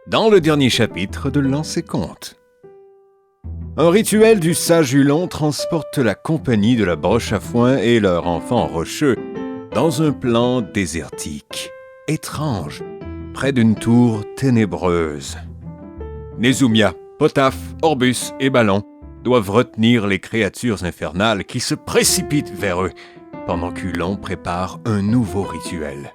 dans le dernier chapitre de Lancer Conte. Un rituel du sage Hulon transporte la compagnie de la broche à foin et leur enfant rocheux dans un plan désertique, étrange, près d'une tour ténébreuse. Nézumia, Potaph, Orbus et Ballon doivent retenir les créatures infernales qui se précipitent vers eux, pendant qu'Hulon prépare un nouveau rituel.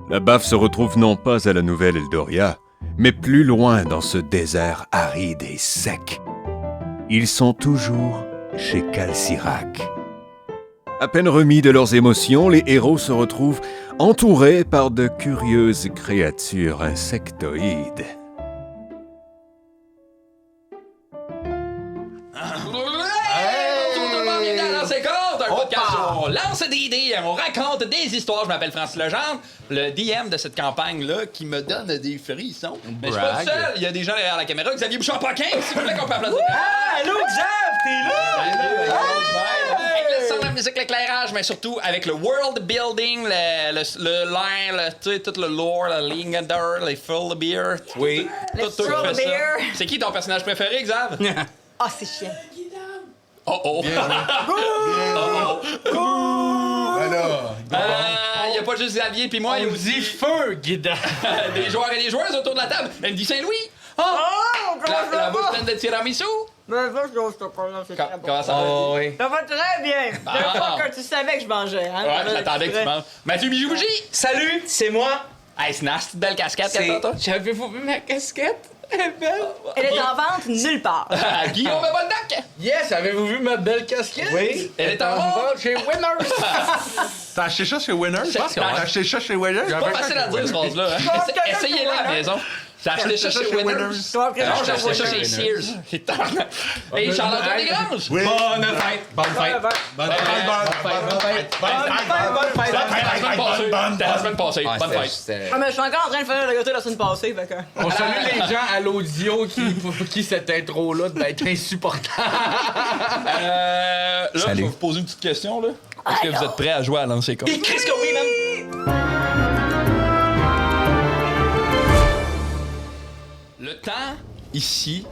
La baffe se retrouve non pas à la Nouvelle Eldoria, mais plus loin dans ce désert aride et sec. Ils sont toujours chez Calcirac. À peine remis de leurs émotions, les héros se retrouvent entourés par de curieuses créatures insectoïdes. On lance des idées, on raconte des histoires. Je m'appelle Francis Legendre, le DM de cette campagne-là qui me donne des frissons. Mais je suis pas le seul, il y a des gens derrière la caméra. Xavier Bouchard-Paquin, si vous voulez qu'on peut applaudir. Ah, allô, Xav, t'es là? Avec le son, la musique, l'éclairage, mais surtout avec le world building, le line, tu sais, tout le lore, le Lingander, les full beer. Oui. Tout full fait ça. beer. C'est qui ton personnage préféré, Xav? Ah, c'est chiant. Oh oh. Alors, Il y a pas juste Xavier puis moi, il y a on aussi dit feu, guidant. des joueurs et des joueuses autour de la table. Andy Saint-Louis. Oh, La bouche pleine de tiramisu. Ben, va, je te parle, c'est très bon. Comment ça va? Oh, oui. Ça va très bien. C'est pas que tu savais que je mangeais, hein? Ouais, j'attendais que tu manges. Mathieu Bijou-Bougie. Salut, c'est moi. Hey, c'est une petite belle casquette que t'as, toi. J'avais-vous vu ma casquette? Elle est belle. Elle est en vente nulle part. Guillaume Boldac. Yes, avez-vous vu ma belle casquette? Oui. Elle est en vente chez Winners. T'as acheté ça chez Winners? Je pense que ouais. T'as acheté ça chez Winners? C'est pas facile à dire, cette phrase-là. Hein? Essayez-la à la maison. T'as acheté ça chez Winners? Toi, Non, j'ai acheté ça chez Sears. Et Charles-Antoine Desgranges. Oui. Bonne fête. Bonne fête. Bonne fête. C'était la semaine passée. Bonne fête. Ah, mais je suis encore en train de faire le gâteau la semaine passée, fait que... On salue les gens à l'audio pour qui cette intro-là devait être insupportable. Là, je vais vous poser une petite question, là. Est-ce que vous êtes prêts à jouer à lancer comme? Qu'est-ce que oui, même? Le temps, ici,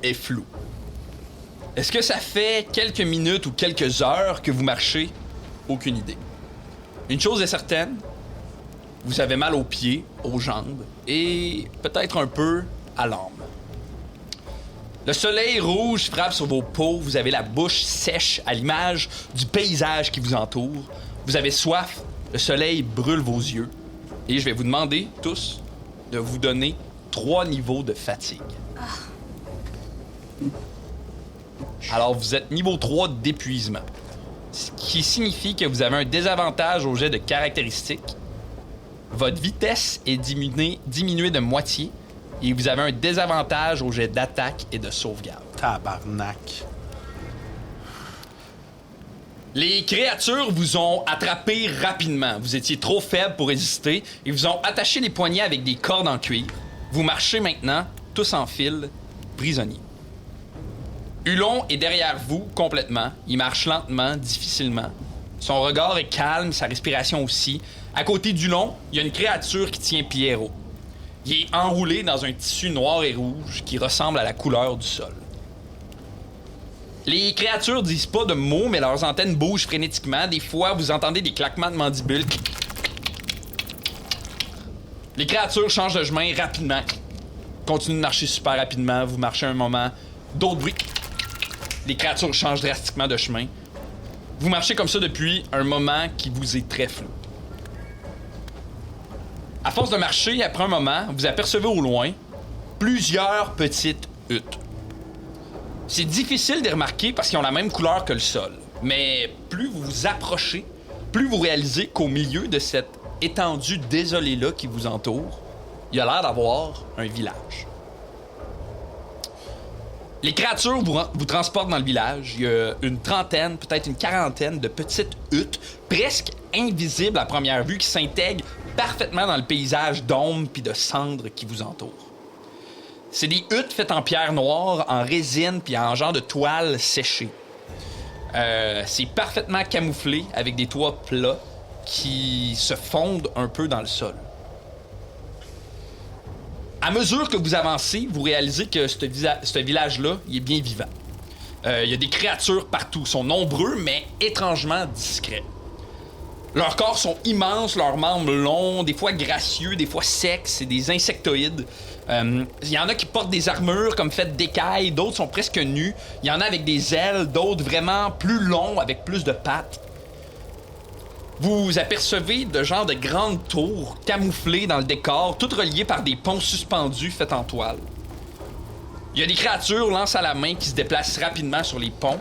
est flou. Est-ce que ça fait quelques minutes ou quelques heures que vous marchez? Aucune idée. Une chose est certaine, vous avez mal aux pieds, aux jambes et peut-être un peu à l'âme. Le soleil rouge frappe sur vos peaux, vous avez la bouche sèche à l'image du paysage qui vous entoure. Vous avez soif, le soleil brûle vos yeux. Et je vais vous demander tous de vous donner 3 niveaux de fatigue. Alors, vous êtes niveau 3 d'épuisement, ce qui signifie que vous avez un désavantage au jet de caractéristiques. Votre vitesse est diminuée de moitié et vous avez un désavantage au jet d'attaque et de sauvegarde. Tabarnak. Les créatures vous ont attrapé rapidement. Vous étiez trop faible pour résister et vous ont attaché les poignets avec des cordes en cuir. Vous marchez maintenant, tous en file, prisonniers. Hulon est derrière vous complètement. Il marche lentement, difficilement. Son regard est calme, sa respiration aussi. À côté d'Hulon, il y a une créature qui tient Pierrot. Il est enroulé dans un tissu noir et rouge qui ressemble à la couleur du sol. Les créatures disent pas de mots, mais leurs antennes bougent frénétiquement. Des fois, vous entendez des claquements de mandibules. Les créatures changent de chemin rapidement. Continuent de marcher super rapidement. Vous marchez un moment. D'autres bruits. Les créatures changent drastiquement de chemin. Vous marchez comme ça depuis un moment qui vous est très flou. À force de marcher, après un moment, vous apercevez au loin plusieurs petites huttes. C'est difficile de les remarquer parce qu'ils ont la même couleur que le sol. Mais plus vous vous approchez, plus vous réalisez qu'au milieu de cette étendue désolée-là qui vous entoure, il y a l'air d'avoir un village. Les créatures vous transportent dans le village. Il y a une trentaine, peut-être une quarantaine de petites huttes, presque invisibles à première vue, qui s'intègrent parfaitement dans le paysage d'ombre puis de cendres qui vous entoure. C'est des huttes faites en pierre noire, en résine puis en genre de toile séchée. C'est parfaitement camouflé avec des toits plats qui se fondent un peu dans le sol. À mesure que vous avancez, vous réalisez que ce village-là, il est bien vivant. Il y a des créatures partout. Ils sont nombreux, mais étrangement discrets. Leurs corps sont immenses, leurs membres longs, des fois gracieux, des fois secs, c'est des insectoïdes. Il y en a qui portent des armures comme faites d'écailles, d'autres sont presque nus. Il y en a avec des ailes, d'autres vraiment plus longs, avec plus de pattes. Vous apercevez de genre de grandes tours camouflées dans le décor, toutes reliées par des ponts suspendus faits en toile. Il y a des créatures lance à la main qui se déplacent rapidement sur les ponts.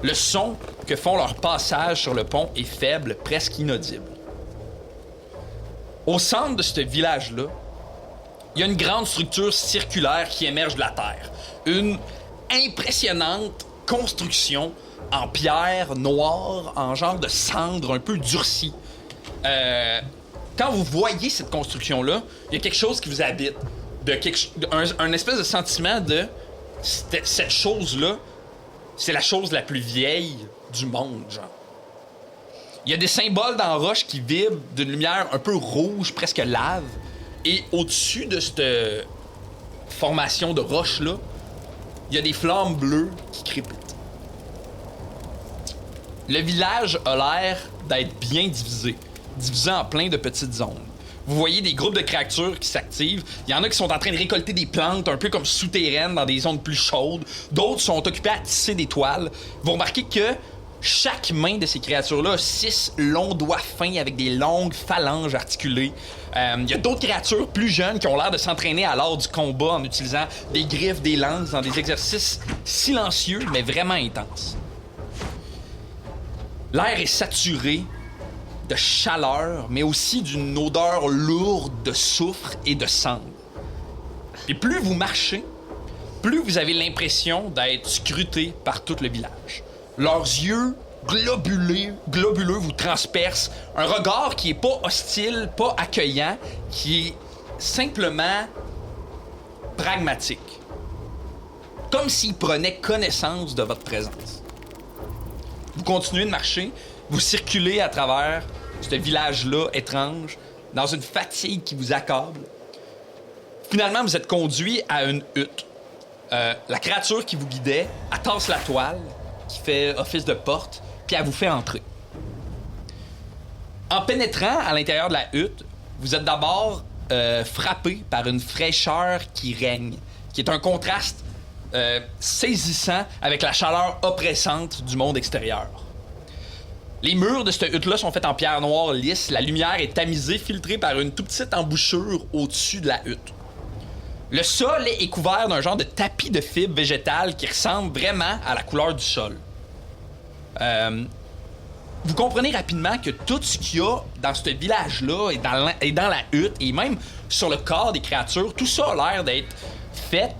Le son que font leur passage sur le pont est faible, presque inaudible. Au centre de ce village-là, il y a une grande structure circulaire qui émerge de la terre. Une impressionnante construction en pierre noire, en genre de cendre un peu durcie. Quand vous voyez cette construction-là, il y a quelque chose qui vous habite. Un espèce de sentiment de... Cette chose-là, c'est la chose la plus vieille du monde, genre. Il y a des symboles dans la roche qui vibrent d'une lumière un peu rouge, presque lave. Et au-dessus de cette formation de roche-là, il y a des flammes bleues qui crépitent. Le village a l'air d'être bien divisé en plein de petites zones. Vous voyez des groupes de créatures qui s'activent. Il y en a qui sont en train de récolter des plantes un peu comme souterraines dans des zones plus chaudes. D'autres sont occupés à tisser des toiles. Vous remarquez que chaque main de ces créatures-là a 6 longs doigts fins avec des longues phalanges articulées. Il y a d'autres créatures plus jeunes qui ont l'air de s'entraîner à l'art du combat en utilisant des griffes, des lances dans des exercices silencieux mais vraiment intenses. L'air est saturé de chaleur, mais aussi d'une odeur lourde de soufre et de cendre. Et plus vous marchez, plus vous avez l'impression d'être scruté par tout le village. Leurs yeux globuleux vous transpercent. Un regard qui est pas hostile, pas accueillant, qui est simplement pragmatique. Comme s'ils prenaient connaissance de votre présence. Vous continuez de marcher, vous circulez à travers ce village-là étrange, dans une fatigue qui vous accable. Finalement, vous êtes conduit à une hutte. La créature qui vous guidait, elle tasse la toile, qui fait office de porte, puis elle vous fait entrer. En pénétrant à l'intérieur de la hutte, vous êtes d'abord frappé par une fraîcheur qui règne, qui est un contraste saisissant avec la chaleur oppressante du monde extérieur. Les murs de cette hutte-là sont faits en pierre noire lisse. La lumière est tamisée, filtrée par une toute petite embouchure au-dessus de la hutte. Le sol est couvert d'un genre de tapis de fibres végétales qui ressemble vraiment à la couleur du sol. Vous comprenez rapidement que tout ce qu'il y a dans ce village-là et dans la hutte, et même sur le corps des créatures, tout ça a l'air d'être fait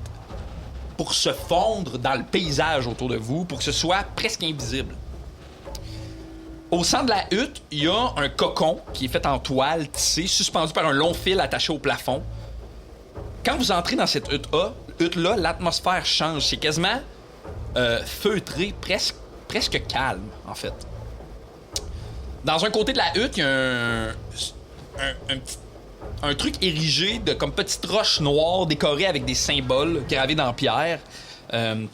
pour se fondre dans le paysage autour de vous, pour que ce soit presque invisible. Au centre de la hutte, il y a un cocon qui est fait en toile tissée, suspendu par un long fil attaché au plafond. Quand vous entrez dans cette hutte-là, l'atmosphère change. C'est quasiment feutré, presque calme, en fait. Dans un côté de la hutte, il y a un truc érigé de comme petite roche noire décorée avec des symboles gravés dans pierre,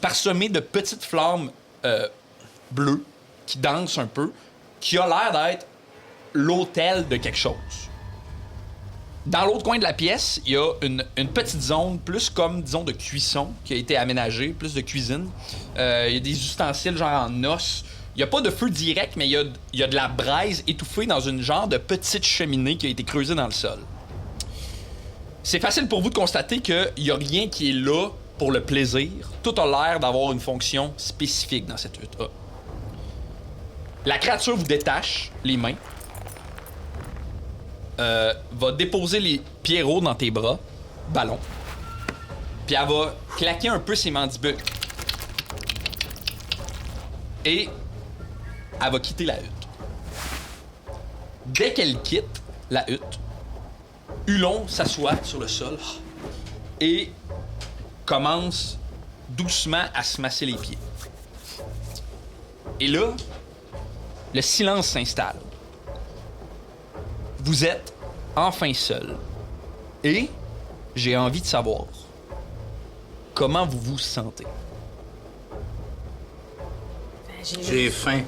parsemé de petites flammes bleues qui dansent un peu, qui a l'air d'être l'hôtel de quelque chose. Dans l'autre coin de la pièce, il y a une petite zone plus comme, disons, de cuisson qui a été aménagée, plus de cuisine. Il y a des ustensiles genre en os. Il n'y a pas de feu direct, mais il y a de la braise étouffée dans une genre de petite cheminée qui a été creusée dans le sol. C'est facile pour vous de constater qu'il n'y a rien qui est là pour le plaisir. Tout a l'air d'avoir une fonction spécifique dans cette hutte-là. La créature vous détache les mains, va déposer les pierrots dans tes bras, ballon, puis elle va claquer un peu ses mandibules. Et elle va quitter la hutte. Dès qu'elle quitte la hutte, Hulon s'assoit sur le sol et commence doucement à se masser les pieds. Et là, le silence s'installe. Vous êtes enfin seul. Et j'ai envie de savoir comment vous vous sentez. J'ai faim.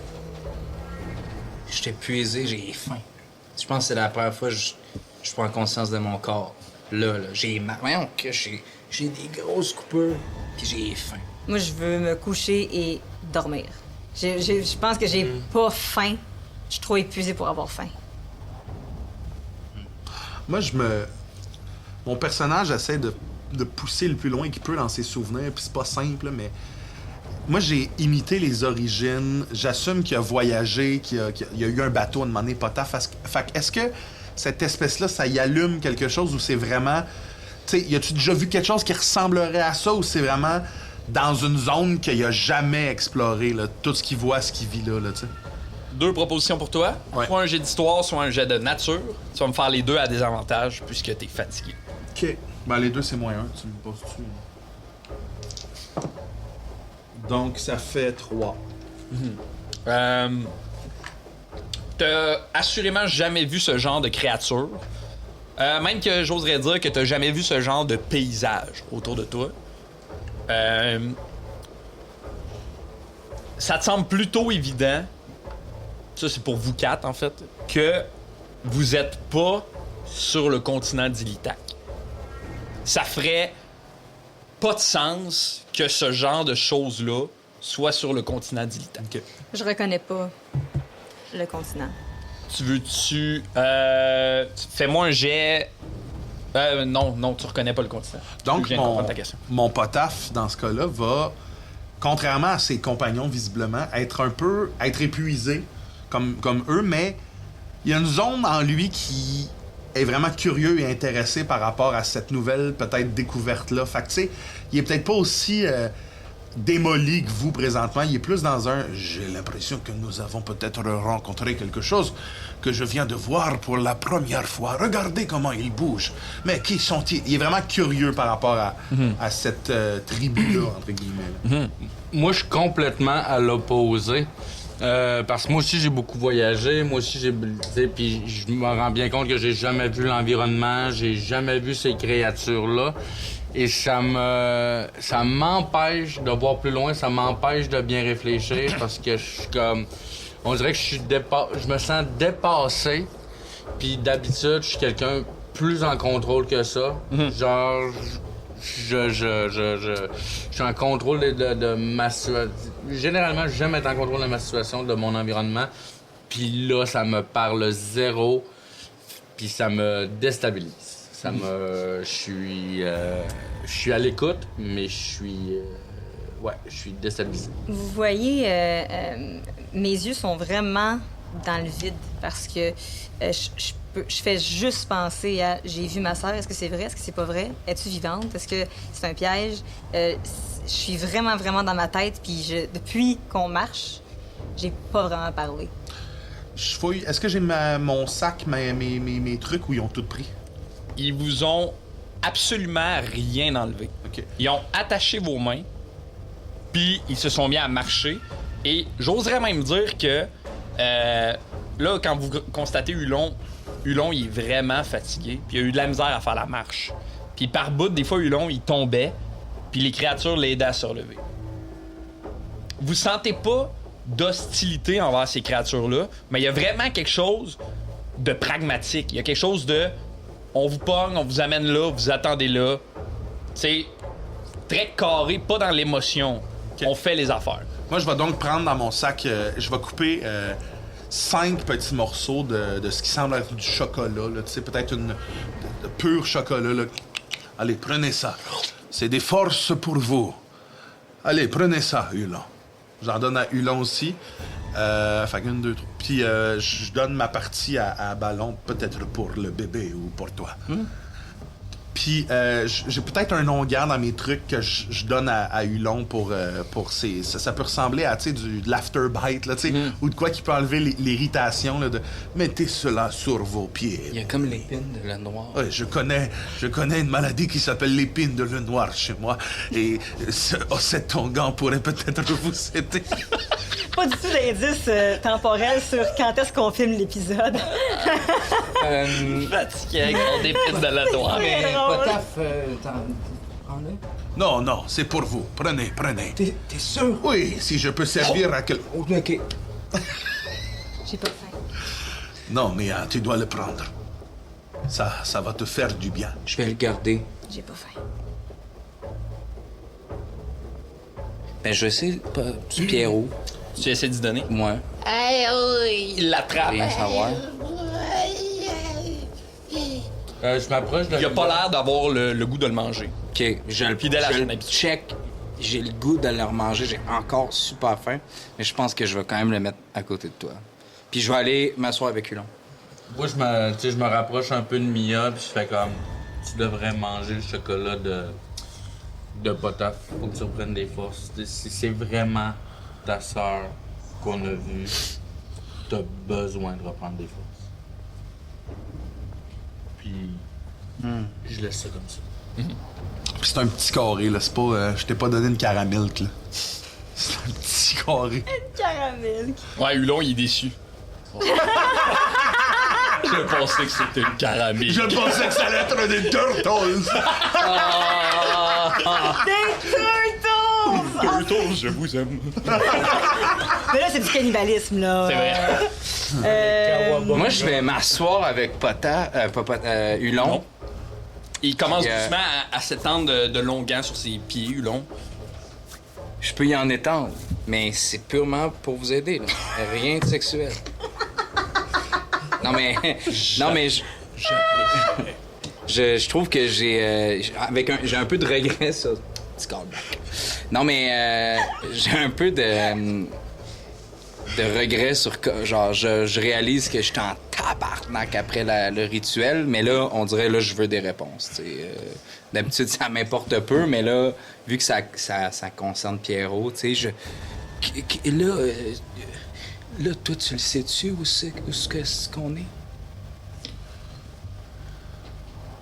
Je suis épuisé, j'ai faim. Je pense que c'est la première fois que je prends conscience de mon corps. Là, j'ai mal. Voyons que j'ai des grosses coupures, puis j'ai faim. Moi, je veux me coucher et dormir. Je pense que j'ai pas faim. Je suis trop épuisée pour avoir faim. Moi, mon personnage essaie de pousser le plus loin qu'il peut dans ses souvenirs, puis c'est pas simple, mais... Moi, j'ai imité les origines. J'assume qu'il a voyagé, qu'il y a eu un bateau à un moment donné, Potaf. Fait que est-ce que cette espèce-là, ça y allume quelque chose ou c'est vraiment... Tu sais, y a-tu déjà vu quelque chose qui ressemblerait à ça ou c'est vraiment dans une zone qu'il a jamais explorée, là, tout ce qu'il voit, ce qu'il vit là, tu sais? 2 propositions pour toi. Ouais. Soit un jet d'histoire, soit un jet de nature. Tu vas me faire les 2 à désavantage puisque t'es fatigué. OK. Ben, les 2, c'est -1. Tu me poses dessus. Donc, ça fait 3. T'as assurément jamais vu ce genre de créature. Même que j'oserais dire que t'as jamais vu ce genre de paysage autour de toi. Ça te semble plutôt évident, ça c'est pour vous 4 en fait, que vous êtes pas sur le continent d'Ilitak. Ça ferait pas de sens que ce genre de choses-là soit sur le continent d'Ilitak. OK. Je reconnais pas le continent. Tu veux-tu... fais-moi un jet... non, tu reconnais pas le continent. Donc, Je viens de comprendre ta question. mon potaf, dans ce cas-là, va, contrairement à ses compagnons, visiblement, être épuisé, comme eux, mais il y a une zone en lui qui est vraiment curieux et intéressé par rapport à cette nouvelle, peut-être, découverte-là. Fait que, tu sais, il est peut-être pas aussi démoli que vous, présentement. Il est plus dans un « J'ai l'impression que nous avons peut-être rencontré quelque chose que je viens de voir pour la première fois. Regardez comment il bouge. Mais qui sont-ils? » Il est vraiment curieux par rapport à cette tribu-là, entre guillemets. Là. Moi, je suis complètement à l'opposé. Parce que moi aussi, j'ai beaucoup voyagé. Moi aussi, puis je me rends bien compte que j'ai jamais vu l'environnement, j'ai jamais vu ces créatures-là. Et ça m'empêche de voir plus loin, ça m'empêche de bien réfléchir parce que je suis comme... On dirait que je me sens dépassé. Puis d'habitude, je suis quelqu'un plus en contrôle que ça. Genre... Je suis en contrôle de ma situation. Généralement, j'aime être en contrôle de ma situation, de mon environnement. Puis là, ça me parle zéro. Puis ça me déstabilise. Je suis à l'écoute, mais je suis déstabilisé. Vous voyez, mes yeux sont vraiment dans le vide parce que je fais juste penser à j'ai vu ma sœur, est-ce que c'est vrai, est-ce que c'est pas vrai, es-tu vivante, est-ce que c'est un piège, je suis vraiment dans ma tête puis depuis qu'on marche, j'ai pas vraiment parlé. Je fouille. Est-ce que j'ai mon sac, mes trucs, ou ils ont tout pris? Ils vous ont absolument rien enlevé. OK. Ils ont attaché vos mains, puis ils se sont mis à marcher. Et j'oserais même dire que là, quand vous constatez Hulon, il est vraiment fatigué, puis il a eu de la misère à faire la marche. Puis par bout, des fois, Hulon, il tombait, puis les créatures l'aidaient à se relever. Vous sentez pas d'hostilité envers ces créatures-là, mais il y a vraiment quelque chose de pragmatique. Il y a quelque chose de... On vous pogne, on vous amène là, vous attendez là. C'est très carré, pas dans l'émotion. Okay. On fait les affaires. Moi, je vais donc prendre dans mon sac... je vais couper 5 petits morceaux de ce qui semble être du chocolat. Tu sais, peut-être de pur chocolat. Là. Allez, prenez ça. C'est des forces pour vous. Allez, prenez ça, Hulon. J'en donne à Hulon aussi. Fait qu'une, deux, trois. Puis je donne ma partie à Ballon, peut-être pour le bébé ou pour toi. Puis j'ai peut-être un onguent dans mes trucs que je donne à Hulon pour ces... Ça peut ressembler à, tu sais, de l'afterbite, là, tu sais, ou de quoi qui peut enlever l'irritation, là, de... Mettez cela sur vos pieds. Il y a comme l'épine de le noir. Oui, je connais une maladie qui s'appelle l'épine de le noir chez moi. Et cet onguent pourrait peut-être vous aider. Pas du tout d'indice temporel sur quand est-ce qu'on filme l'épisode. Fatigué avec mon épine de la noire. drôle. Potaf, prends-le. Non, non, c'est pour vous. Prenez, prenez. T'es sûr? Oui, si je peux servir à quel... Ok. J'ai pas faim. Non, mais tu dois le prendre. Ça va te faire du bien. Je vais le garder. J'ai pas faim. Ben, je vais essayer du Pierrot. Tu essaies d'y donner. Moi, Il l'attrape. rien savoir. Je m'approche de Il a pas l'air d'avoir le goût de le manger. OK, je le Fidèle à je son le habitude. check. J'ai le goût de le remanger. J'ai encore super faim. Mais je pense que je vais quand même le mettre à côté de toi. Puis je vais aller m'asseoir avec Hulon. Moi, je me rapproche un peu de Mia, puis je fais comme... Tu devrais manger le chocolat de Potaf. Faut que tu reprennes des forces. C'est vraiment ta sœur qu'on a vue. T'as besoin de reprendre des forces. Puis... Je laisse ça comme ça. C'est un petit carré, là. C'est pas... je t'ai pas donné une caramilk, là. C'est un petit carré. Caramel. Ouais, Hulon, il est déçu. Je pensais que c'était une caramel. Je pensais que ça allait être des turtles. Turtles, je vous aime. Mais là, c'est du cannibalisme, là. C'est vrai. Moi, je vais m'asseoir avec Hulon. Non. Il commence Yeah. doucement à s'étendre de longuement sur ses pieds, Hulon. Je peux y en étendre, mais c'est purement pour vous aider, là. Rien de sexuel. Non, mais... non, mais... Je trouve que j'ai un peu de regret, ça. Petit callback. Non, mais j'ai un peu de regret sur... Genre, je réalise que j'étais en tabarnak après le rituel, mais là, on dirait, là, je veux des réponses, tu sais. D'habitude, ça m'importe peu, mais là, vu que ça concerne Pierrot, tu sais, là, toi, tu le sais-tu où ce qu'on est?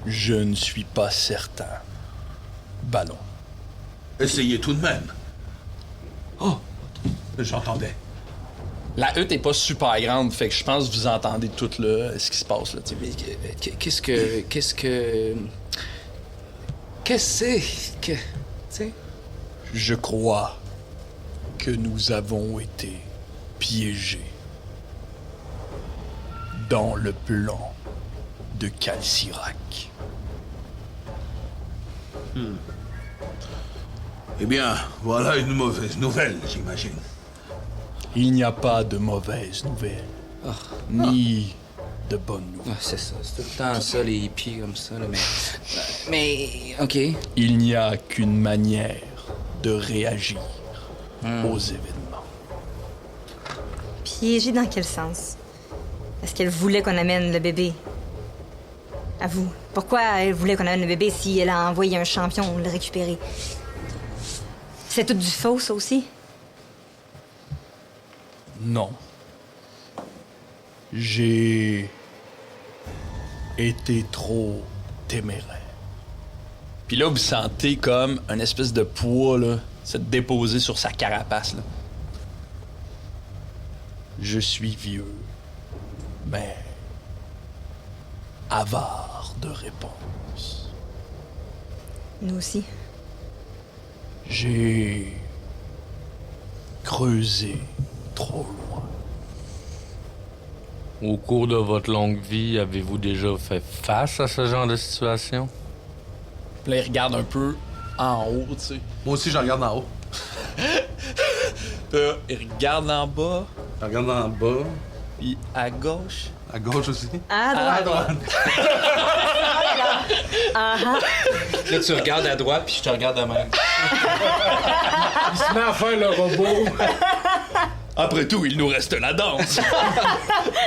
Je ne suis pas certain. Ballon. Essayez tout de même. Oh, j'entendais. La hutte est pas super grande, fait que je pense que vous entendez tout là, ce qui se passe là. Tu sais. Qu'est-ce que... Tu sais? Je crois que nous avons été piégés dans le plan de Calcirac. Eh bien, voilà une mauvaise nouvelle, j'imagine. Il n'y a pas de mauvaises nouvelles, ni de bonnes nouvelles. Ah, c'est ça, c'est tout le temps ça, les pieds comme ça, là, mais... OK. Il n'y a qu'une manière de réagir aux événements. Piégé dans quel sens? Est-ce qu'elle voulait qu'on amène le bébé? À vous. Pourquoi elle voulait qu'on amène le bébé si elle a envoyé un champion le récupérer? C'est tout du faux, ça aussi? Non. J'ai été trop téméraire. Puis là, vous sentez comme un espèce de poids là, se déposer sur sa carapace. Là. Je suis vieux, mais avare de réponses. Nous aussi. J'ai creusé trop loin. Au cours de votre longue vie, avez-vous déjà fait face à ce genre de situation? Puis là, il regarde un peu en haut, tu sais. Moi aussi, je regarde en haut. Là, il regarde en bas, Je regarde en bas, puis à gauche. à gauche aussi. À droite. Là, tu regardes à droite, puis je te regarde à même. Il se met à faire le robot. Après tout, il nous reste la danse.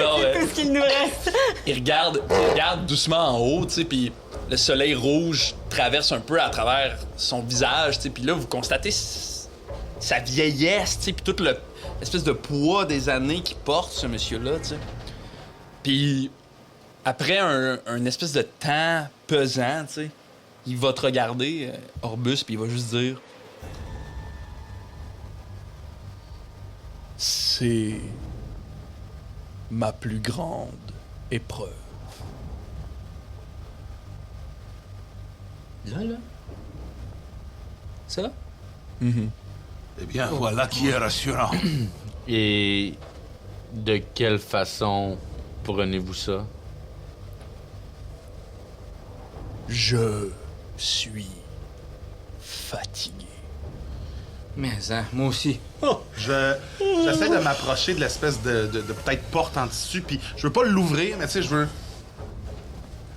Non, mais Tout ce qu'il nous reste. il regarde doucement en haut, tu sais, puis le soleil rouge traverse un peu à travers son visage, tu sais, puis là, vous constatez sa vieillesse, tu sais, puis tout l'espèce de poids des années qu'il porte, ce monsieur-là, tu sais. Puis après un espèce de temps pesant, tu sais, il va te regarder, Orbus, puis il va juste dire... C'est ma plus grande épreuve. Là? Ça? Eh bien, voilà qui est rassurant. Et de quelle façon prenez-vous ça? Je suis fatigué. Mais, hein, moi aussi. J'essaie de m'approcher de l'espèce de peut-être porte en tissu, puis je veux pas l'ouvrir, mais tu sais, je veux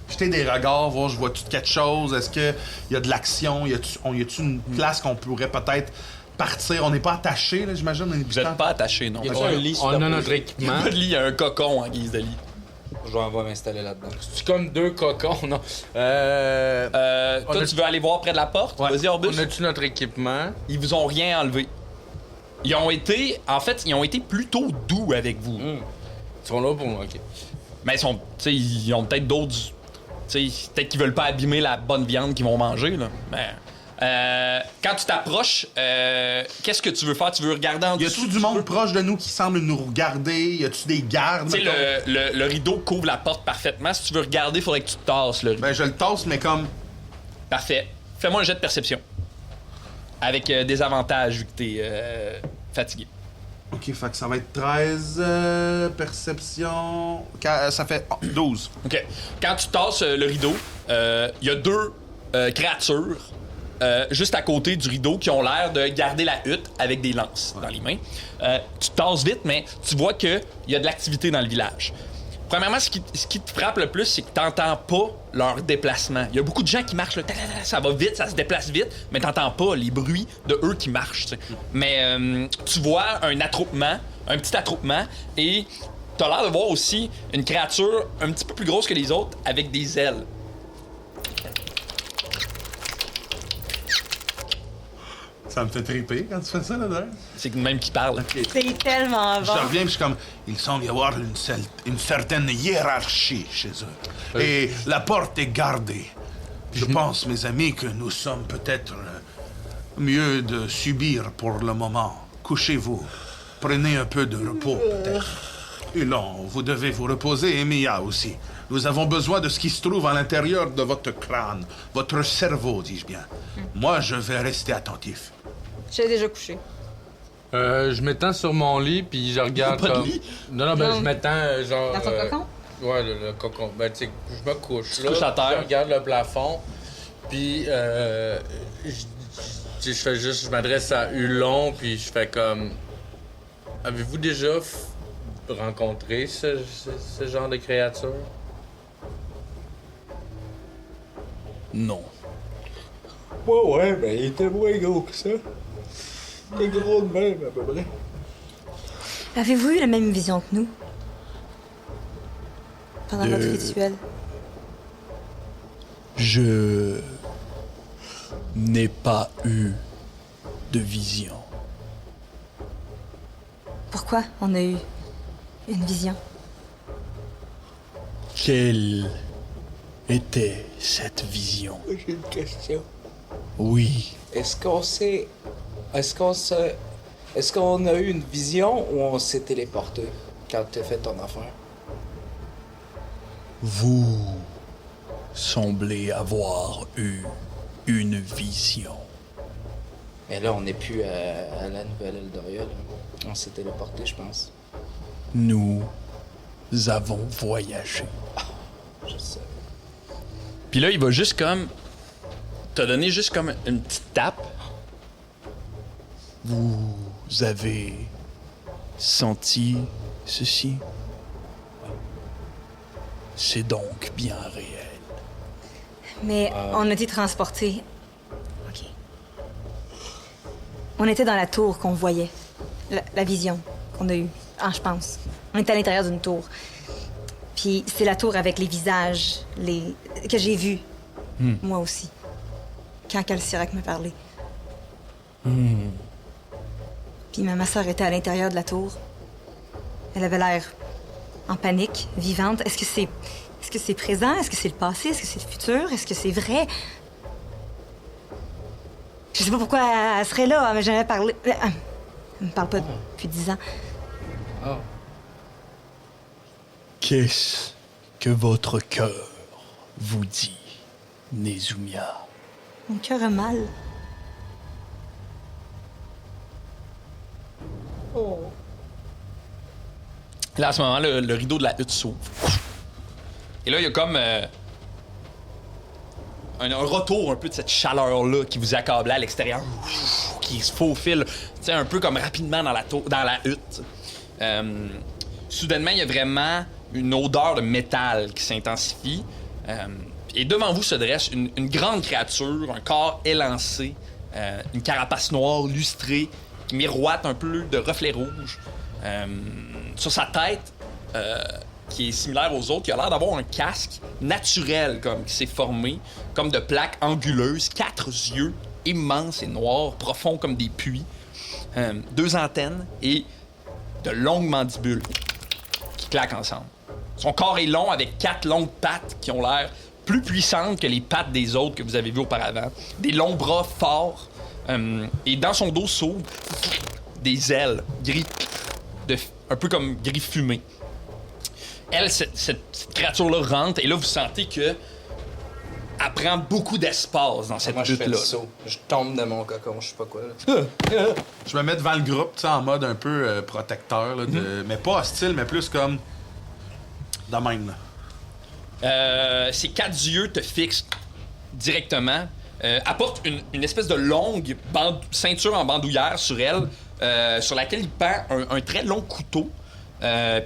jeter des regards, voir, je vois tout quelque chose. Est-ce qu'il y a de l'action? Y a-tu une place qu'on pourrait peut-être partir? On n'est pas attaché, là, j'imagine. Vous êtes pas attaché, non? Y a-tu un lit On a superposé? notre Il y a équipement. pas de lit, il y a un cocon en guise de lit. Je vais m'installer là-dedans. C'est comme 2 cocons, non? Toi, a- tu veux aller voir près de la porte? Ouais. Vas-y, Orbus. On a-tu notre équipement? Ils vous ont rien enlevé. Ils ont été plutôt doux avec vous. Ils sont là pour moi, ok. Mais ils ont peut-être d'autres. Peut-être qu'ils veulent pas abîmer la bonne viande qu'ils vont manger, là. Mais, quand tu t'approches, qu'est-ce que tu veux faire? Tu veux regarder en Y dessous? a-tu du monde proche de nous qui semble nous regarder? Y a-tu des gardes? Tu sais, mettons? le rideau couvre la porte parfaitement. Si tu veux regarder, il faudrait que tu te tasses, le rideau. Ben, je le tasse, mais comme. Parfait. Fais-moi un jet de perception. Avec des avantages, vu que t'es fatigué. Ok, fait que ça va être 13. Perception. Ça fait 12. OK. Quand tu tasses le rideau, il y a 2 créatures juste à côté du rideau qui ont l'air de garder la hutte avec des lances dans les mains. Tu tasses vite, mais tu vois qu'il y a de l'activité dans le village. Premièrement, ce qui te frappe le plus, c'est que t'entends pas leur déplacement. Il y a beaucoup de gens qui marchent, là, ça va vite, ça se déplace vite, mais t'entends pas les bruits de eux qui marchent. Tu sais. Mais tu vois un petit attroupement, et t'as l'air de voir aussi une créature un petit peu plus grosse que les autres avec des ailes. Ça me fait triper quand tu fais ça, là, dedans. C'est le même qui parle. C'est tellement Je bon. reviens, puis je suis comme. Il semble y avoir une certaine hiérarchie chez eux. Et la porte est gardée. Je pense, mes amis, que nous sommes peut-être mieux de subir pour le moment. Couchez-vous. Prenez un peu de repos, peut-être. Hulon, vous devez vous reposer, et Mia aussi. Nous avons besoin de ce qui se trouve à l'intérieur de votre crâne, votre cerveau, dis-je bien. Moi, je vais rester attentif. J'ai déjà couché. Je m'étends sur mon lit, puis je regarde Pas de comme... lit? Non, ben, je m'étends, genre... Dans ton cocon? Ouais, le cocon. Ben, tu sais, je me couche, Tu là. couches à terre. Je regarde le plafond, puis je fais juste... Je m'adresse à Hulon, puis je fais comme... Avez-vous déjà rencontré ce genre de créature? Non. Ouais, ben il était moins gros que ça. Il est gros de même, à peu près. Avez-vous eu la même vision que nous? Pendant votre rituel? Je n'ai pas eu de vision. Pourquoi on a eu une vision? Quelle était cette vision? J'ai une question. Oui. Est-ce qu'on a eu une vision ou on s'est téléporté quand t'as fait ton affaire? Vous semblez avoir eu une vision. Mais là, on n'est plus à la nouvelle Eldoria, là. On s'est téléporté, je pense. Nous avons voyagé. Je sais. Puis là, il va juste comme... T'as donné juste comme une petite tape. Vous avez senti ceci? C'est donc bien réel. Mais on a été transportés. OK. On était dans la tour qu'on voyait. La vision qu'on a eue. Ah, je pense. On était à l'intérieur d'une tour. Puis c'est la tour avec les visages, que j'ai vus. Moi aussi. Quand Calcirac me parlait. Puis ma sœur était à l'intérieur de la tour. Elle avait l'air en panique, vivante. Est-ce que c'est présent? Est-ce que c'est le passé? Est-ce que c'est le futur? Est-ce que c'est vrai? Je sais pas pourquoi elle serait là, mais j'avais parlé. Elle me parle pas depuis 10 ans. Qu'est-ce que votre cœur vous dit, Nezumia? Mon cœur a mal. Là, à ce moment, le rideau de la hutte s'ouvre. Et là, il y a comme un retour un peu de cette chaleur-là qui vous accablait à l'extérieur, qui se faufile, tu sais, un peu comme rapidement dans la hutte. Soudainement, il y a vraiment une odeur de métal qui s'intensifie. Et devant vous se dresse une grande créature, un corps élancé, une carapace noire lustrée qui miroite un peu de reflets rouges. Sur sa tête, qui est similaire aux autres, il a l'air d'avoir un casque naturel comme qui s'est formé, comme de plaques anguleuses, 4 yeux immenses et noirs, profonds comme des puits, 2 antennes et de longues mandibules qui claquent ensemble. Son corps est long avec 4 longues pattes qui ont l'air plus puissantes que les pattes des autres que vous avez vues auparavant. Des longs bras forts et dans son dos s'ouvrent des ailes gris, un peu comme gris fumé. Elle, cette créature-là rentre et là, vous sentez que elle prend beaucoup d'espace dans cette Moi, je fais le hutte-là. saut. Je tombe de mon cocon, je sais pas quoi. Là. Je me mets devant le groupe, tu sais, en mode un peu protecteur, là, mais pas hostile, mais plus comme de même. Là. Ces 4 yeux te fixent directement. Apporte une espèce de longue ceinture en bandoulière sur elle, sur laquelle il pend un très long couteau.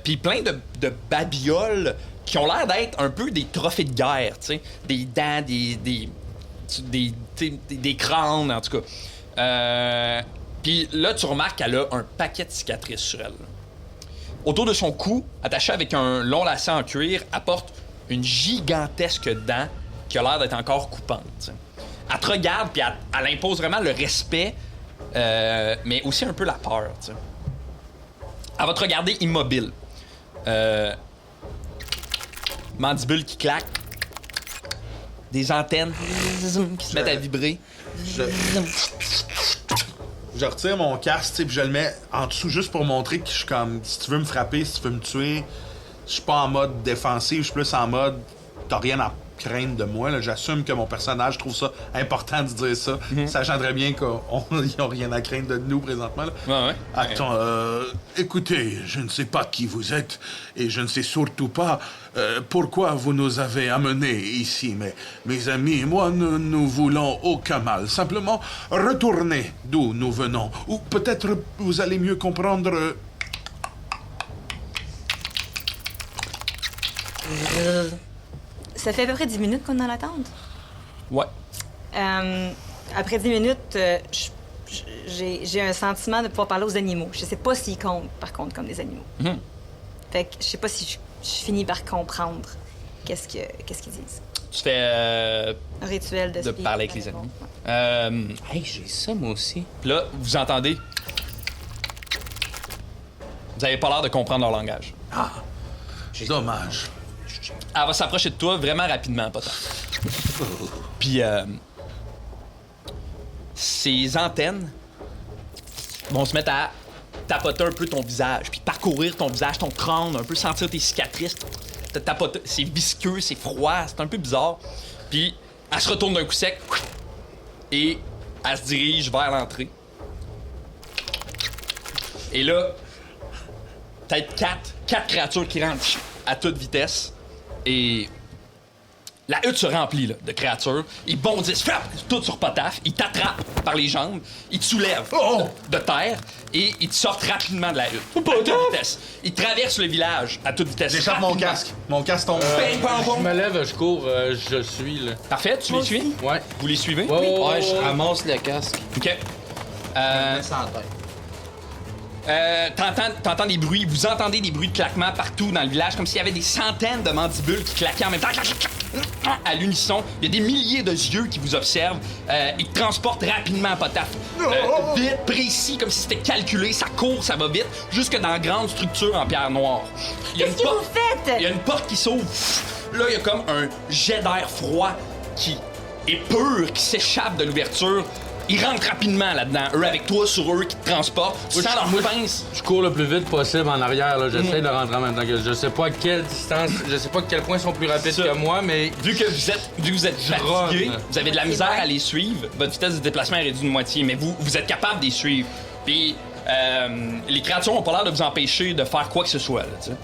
Puis plein de babioles qui ont l'air d'être un peu des trophées de guerre, tu sais. Des dents, des crânes, en tout cas. Puis là, tu remarques qu'elle a un paquet de cicatrices sur elle. Autour de son cou, attaché avec un long lacet en cuir, apporte une gigantesque dent qui a l'air d'être encore coupante, t'sais. Elle te regarde, puis elle impose vraiment le respect, mais aussi un peu la peur, tu sais. Elle va te regarder immobile. Mandibule qui claque. Des antennes qui se mettent à vibrer. Je retire mon casque, tu sais, puis je le mets en dessous juste pour montrer que je suis comme, si tu veux me frapper, si tu veux me tuer, je suis pas en mode défensif, je suis plus en mode, t'as rien à craindre de moi. Là. J'assume que mon personnage trouve ça important de dire ça, sachant très bien qu'ils n'ont rien à craindre de nous présentement. Là. Ouais. Attends, écoutez, je ne sais pas qui vous êtes et je ne sais surtout pas pourquoi vous nous avez amenés ici. Mais mes amis et moi, nous voulons aucun mal. Simplement retourner d'où nous venons. Ou peut-être vous allez mieux comprendre... Ça fait à peu près 10 minutes qu'on est dans l'attente. Ouais. Après 10 minutes, j'ai un sentiment de pouvoir parler aux animaux. Je sais pas s'ils comptent, par contre, comme des animaux. Fait que je sais pas si je finis par comprendre qu'est-ce qu'ils disent. Tu fais Un rituel de parler avec les animaux. Hey, j'ai ça, moi aussi. Puis là, vous entendez. Vous avez pas l'air de comprendre leur langage. Dommage. Elle va s'approcher de toi vraiment rapidement, pas tant. Puis, ces antennes vont se mettre à tapoter un peu ton visage, puis parcourir ton visage, ton crâne, un peu sentir tes cicatrices. C'est visqueux, c'est froid, c'est un peu bizarre. Puis, elle se retourne d'un coup sec et elle se dirige vers l'entrée. Et là, peut-être 4 créatures qui rentrent à toute vitesse. Et la hutte se remplit là, de créatures. Ils bondissent, frappent, tout sur Potaf. Ils t'attrapent par les jambes. Ils te soulèvent de terre et ils te sortent rapidement de la hutte. À toute vitesse. Ils traversent le village à toute vitesse. J'échappe mon casque. Mon casque tombe. Bang, bang, Je bang. me lève, je cours, je suis, là. Parfait, tu les suis? Ouais. Vous les suivez? Ouais, je ramasse le casque. OK. Sans tête. T'entends des bruits, vous entendez des bruits de claquements partout dans le village, comme s'il y avait des centaines de mandibules qui claquaient en même temps, à l'unisson. Il y a des milliers de yeux qui vous observent. Ils te transportent rapidement à Potaf. Vite, précis, comme si c'était calculé. Ça court, ça va vite, jusque dans la grande structure en pierre noire. Qu'est-ce que vous faites? Il y a une porte qui s'ouvre. Là, il y a comme un jet d'air froid qui est pur, qui s'échappe de l'ouverture. Ils rentrent rapidement là-dedans, eux avec toi, sur eux, qui te transportent. Tu sens leur pince. Je cours le plus vite possible en arrière, là. J'essaie de rentrer en même temps que je sais pas à quelle distance, je sais pas à quel point ils sont plus rapides que moi, mais Vu que vous êtes fatigué, vous avez de la misère à les suivre, votre vitesse de déplacement est réduite de moitié, mais vous êtes capable de les suivre. Puis les créatures ont pas l'air de vous empêcher de faire quoi que ce soit, là, tu sais.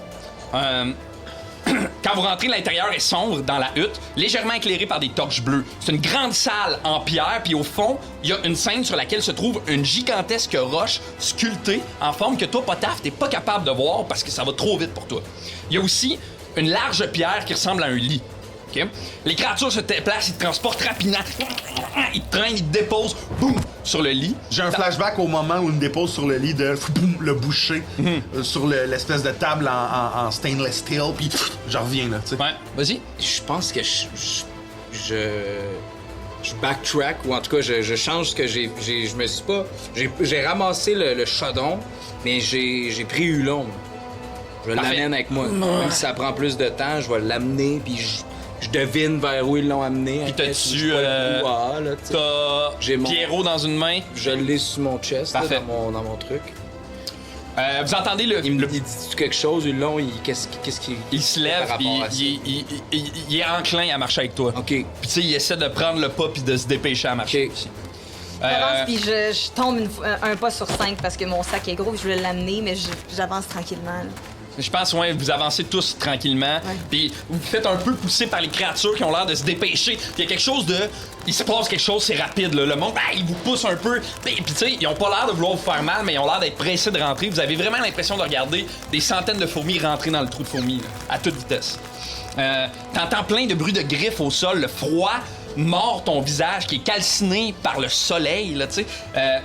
Quand vous rentrez, l'intérieur est sombre dans la hutte, légèrement éclairé par des torches bleues. C'est une grande salle en pierre, puis au fond, il y a une scène sur laquelle se trouve une gigantesque roche sculptée en forme que toi, Potaf, t'es pas capable de voir parce que ça va trop vite pour toi. Il y a aussi une large pierre qui ressemble à un lit. Okay? Les créatures se déplacent, ils te transportent rapidement, ils te traînent, ils te déposent, boum, sur le lit. J'ai un flashback au moment où il me dépose sur le lit de boum, le boucher sur l'espèce de table en stainless steel, puis je reviens là, tu sais. Ouais, vas-y. Je pense que je backtrack, ou en tout cas, je change ce que je me suis pas... J'ai ramassé le chaudron, mais j'ai pris Hulon. Je Parfait. l'amène avec moi. Même si ça prend plus de temps, je vais l'amener, puis je devine vers où ils l'ont amené. Puis Après, si je vois le brouhaha, là, tu sais. J'ai T'as mon- Pierrot dans une main. Je l'ai sur mon chest, là, Parfait. dans mon truc. Vous entendez Il dit quelque chose, Hulon, qu'est-ce qu'il... il se lève, par puis rapport à ça? il est enclin à marcher avec toi. OK. Puis tu sais, il essaie de prendre le pas puis de se dépêcher à marcher OK. aussi. J'avance, puis je tombe un pas sur 5 parce que mon sac est gros, puis je voulais l'amener, mais j'avance tranquillement. Là. Je pense, ouais, vous avancez tous tranquillement, puis vous vous faites un peu pousser par les créatures qui ont l'air de se dépêcher. Il y a quelque chose de... Il se passe quelque chose, c'est rapide, là. Le monde, il vous pousse un peu. Puis tu sais, ils ont pas l'air de vouloir vous faire mal, mais ils ont l'air d'être pressés de rentrer. Vous avez vraiment l'impression de regarder des centaines de fourmis rentrer dans le trou de fourmis, là, à toute vitesse. T'entends plein de bruits de griffes au sol, le froid mord ton visage qui est calciné par le soleil, là, tu sais.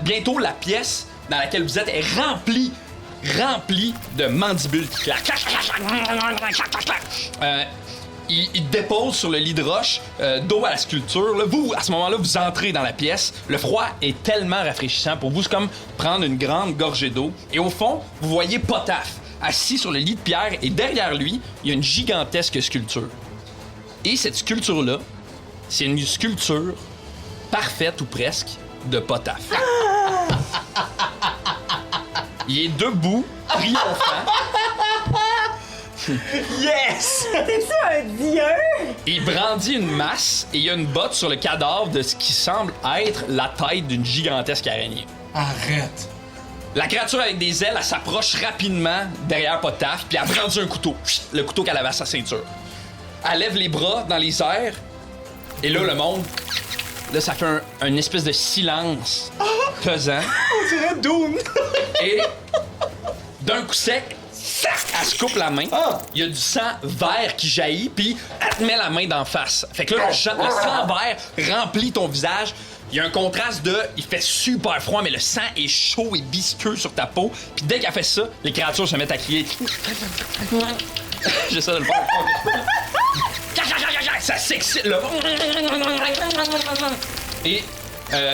Bientôt, la pièce dans laquelle vous êtes est remplie de mandibules qui claquent. Il te dépose sur le lit de roche, dos à la sculpture. Là, vous, à ce moment-là, vous entrez dans la pièce. Le froid est tellement rafraîchissant pour vous, c'est comme prendre une grande gorgée d'eau. Et au fond, vous voyez Potaf, assis sur le lit de pierre, et derrière lui, il y a une gigantesque sculpture. Et cette sculpture-là, c'est une sculpture parfaite ou presque de Potaf. Il est debout, triomphant. Yes! C'est un dieu! Il brandit une masse et il y a une botte sur le cadavre de ce qui semble être la tête d'une gigantesque araignée. Arrête! La créature avec des ailes, elle s'approche rapidement derrière Potaf, puis elle brandit un couteau. Le couteau qu'elle avait à sa ceinture. Elle lève les bras dans les airs, et là, le monde... Là, ça fait un espèce de silence pesant. On dirait Doom! Et d'un coup sec, elle se coupe la main. Il y a du sang vert qui jaillit, puis elle te met la main d'en face. Fait que là, le sang vert remplit ton visage. Il y a un contraste de... Il fait super froid, mais le sang est chaud et visqueux sur ta peau. Puis dès qu'elle fait ça, les créatures se mettent à crier. J'essaie de le faire. Ça s'excite, là. Et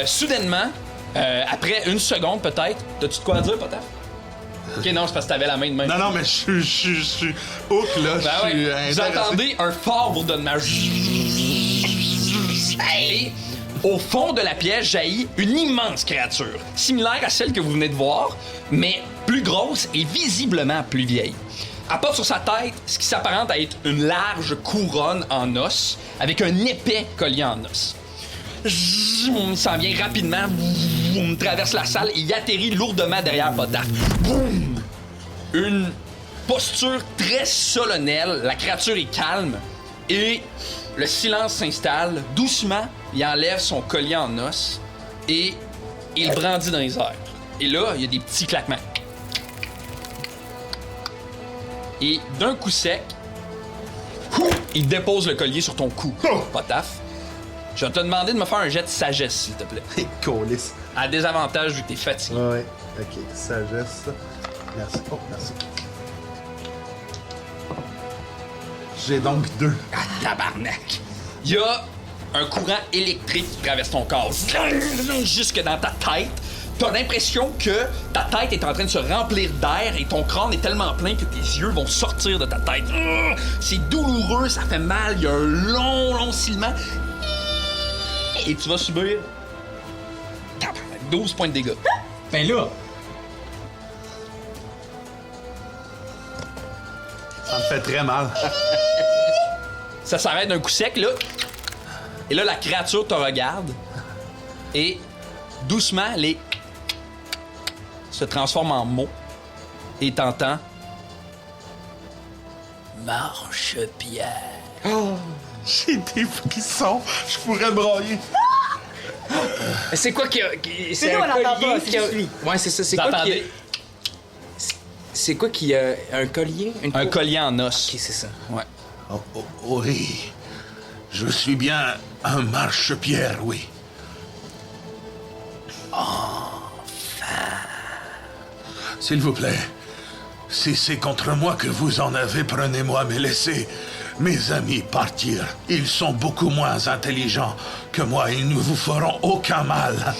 soudainement, après une seconde peut-être, t'as-tu de quoi à dire, Potaf? Ok, non, c'est parce que t'avais la main de main. Non, mais je suis hook, là. Ben Je suis ouais. Vous intéressé. entendez un fort bourdonnement. Et au fond de la pièce jaillit une immense créature, similaire à celle que vous venez de voir, mais plus grosse et visiblement plus vieille. Elle porte sur sa tête ce qui s'apparente à être une large couronne en os, avec un épais collier en os. Il s'en vient rapidement, traverse la salle et il atterrit lourdement derrière Potaf. Boum! Une posture très solennelle, la créature est calme et le silence s'installe. Doucement, il enlève son collier en os et il brandit dans les airs. Et là, il y a des petits claquements. Et d'un coup sec, il dépose le collier sur ton cou, Potaf. Je vais te demander de me faire un jet de sagesse, s'il te plaît. Colis. À désavantage vu que t'es fatigué. Ouais, ok. Sagesse. Merci. Oh, merci. J'ai donc 2. Tabarnak! Il y a un courant électrique qui traverse ton corps, jusque dans ta tête. T'as l'impression que ta tête est en train de se remplir d'air et ton crâne est tellement plein que tes yeux vont sortir de ta tête. C'est douloureux, ça fait mal, il y a un long silement. Et tu vas subir 12 points de dégâts. Ben là, Ça me fait très mal. Ça s'arrête d'un coup sec, là. Et là, la créature te regarde. Et doucement, les se transforment en mots. Et t'entends. Marche-pierre. J'ai des frissons. Je pourrais brailler. C'est quoi qui a. C'est nous, on un l'entend collier pas, qui a. c'est juste lui. Ouais, c'est ça. C'est Vous quoi qui a. entendez C'est quoi qui a. Un collier? un collier en os. Ok, c'est ça. Ouais. Oui. Je suis bien un marchepied, oui. S'il vous plaît, si c'est contre moi que vous en avez, prenez-moi, mais laissez mes amis partir. Ils sont beaucoup moins intelligents que moi. Ils ne vous feront aucun mal.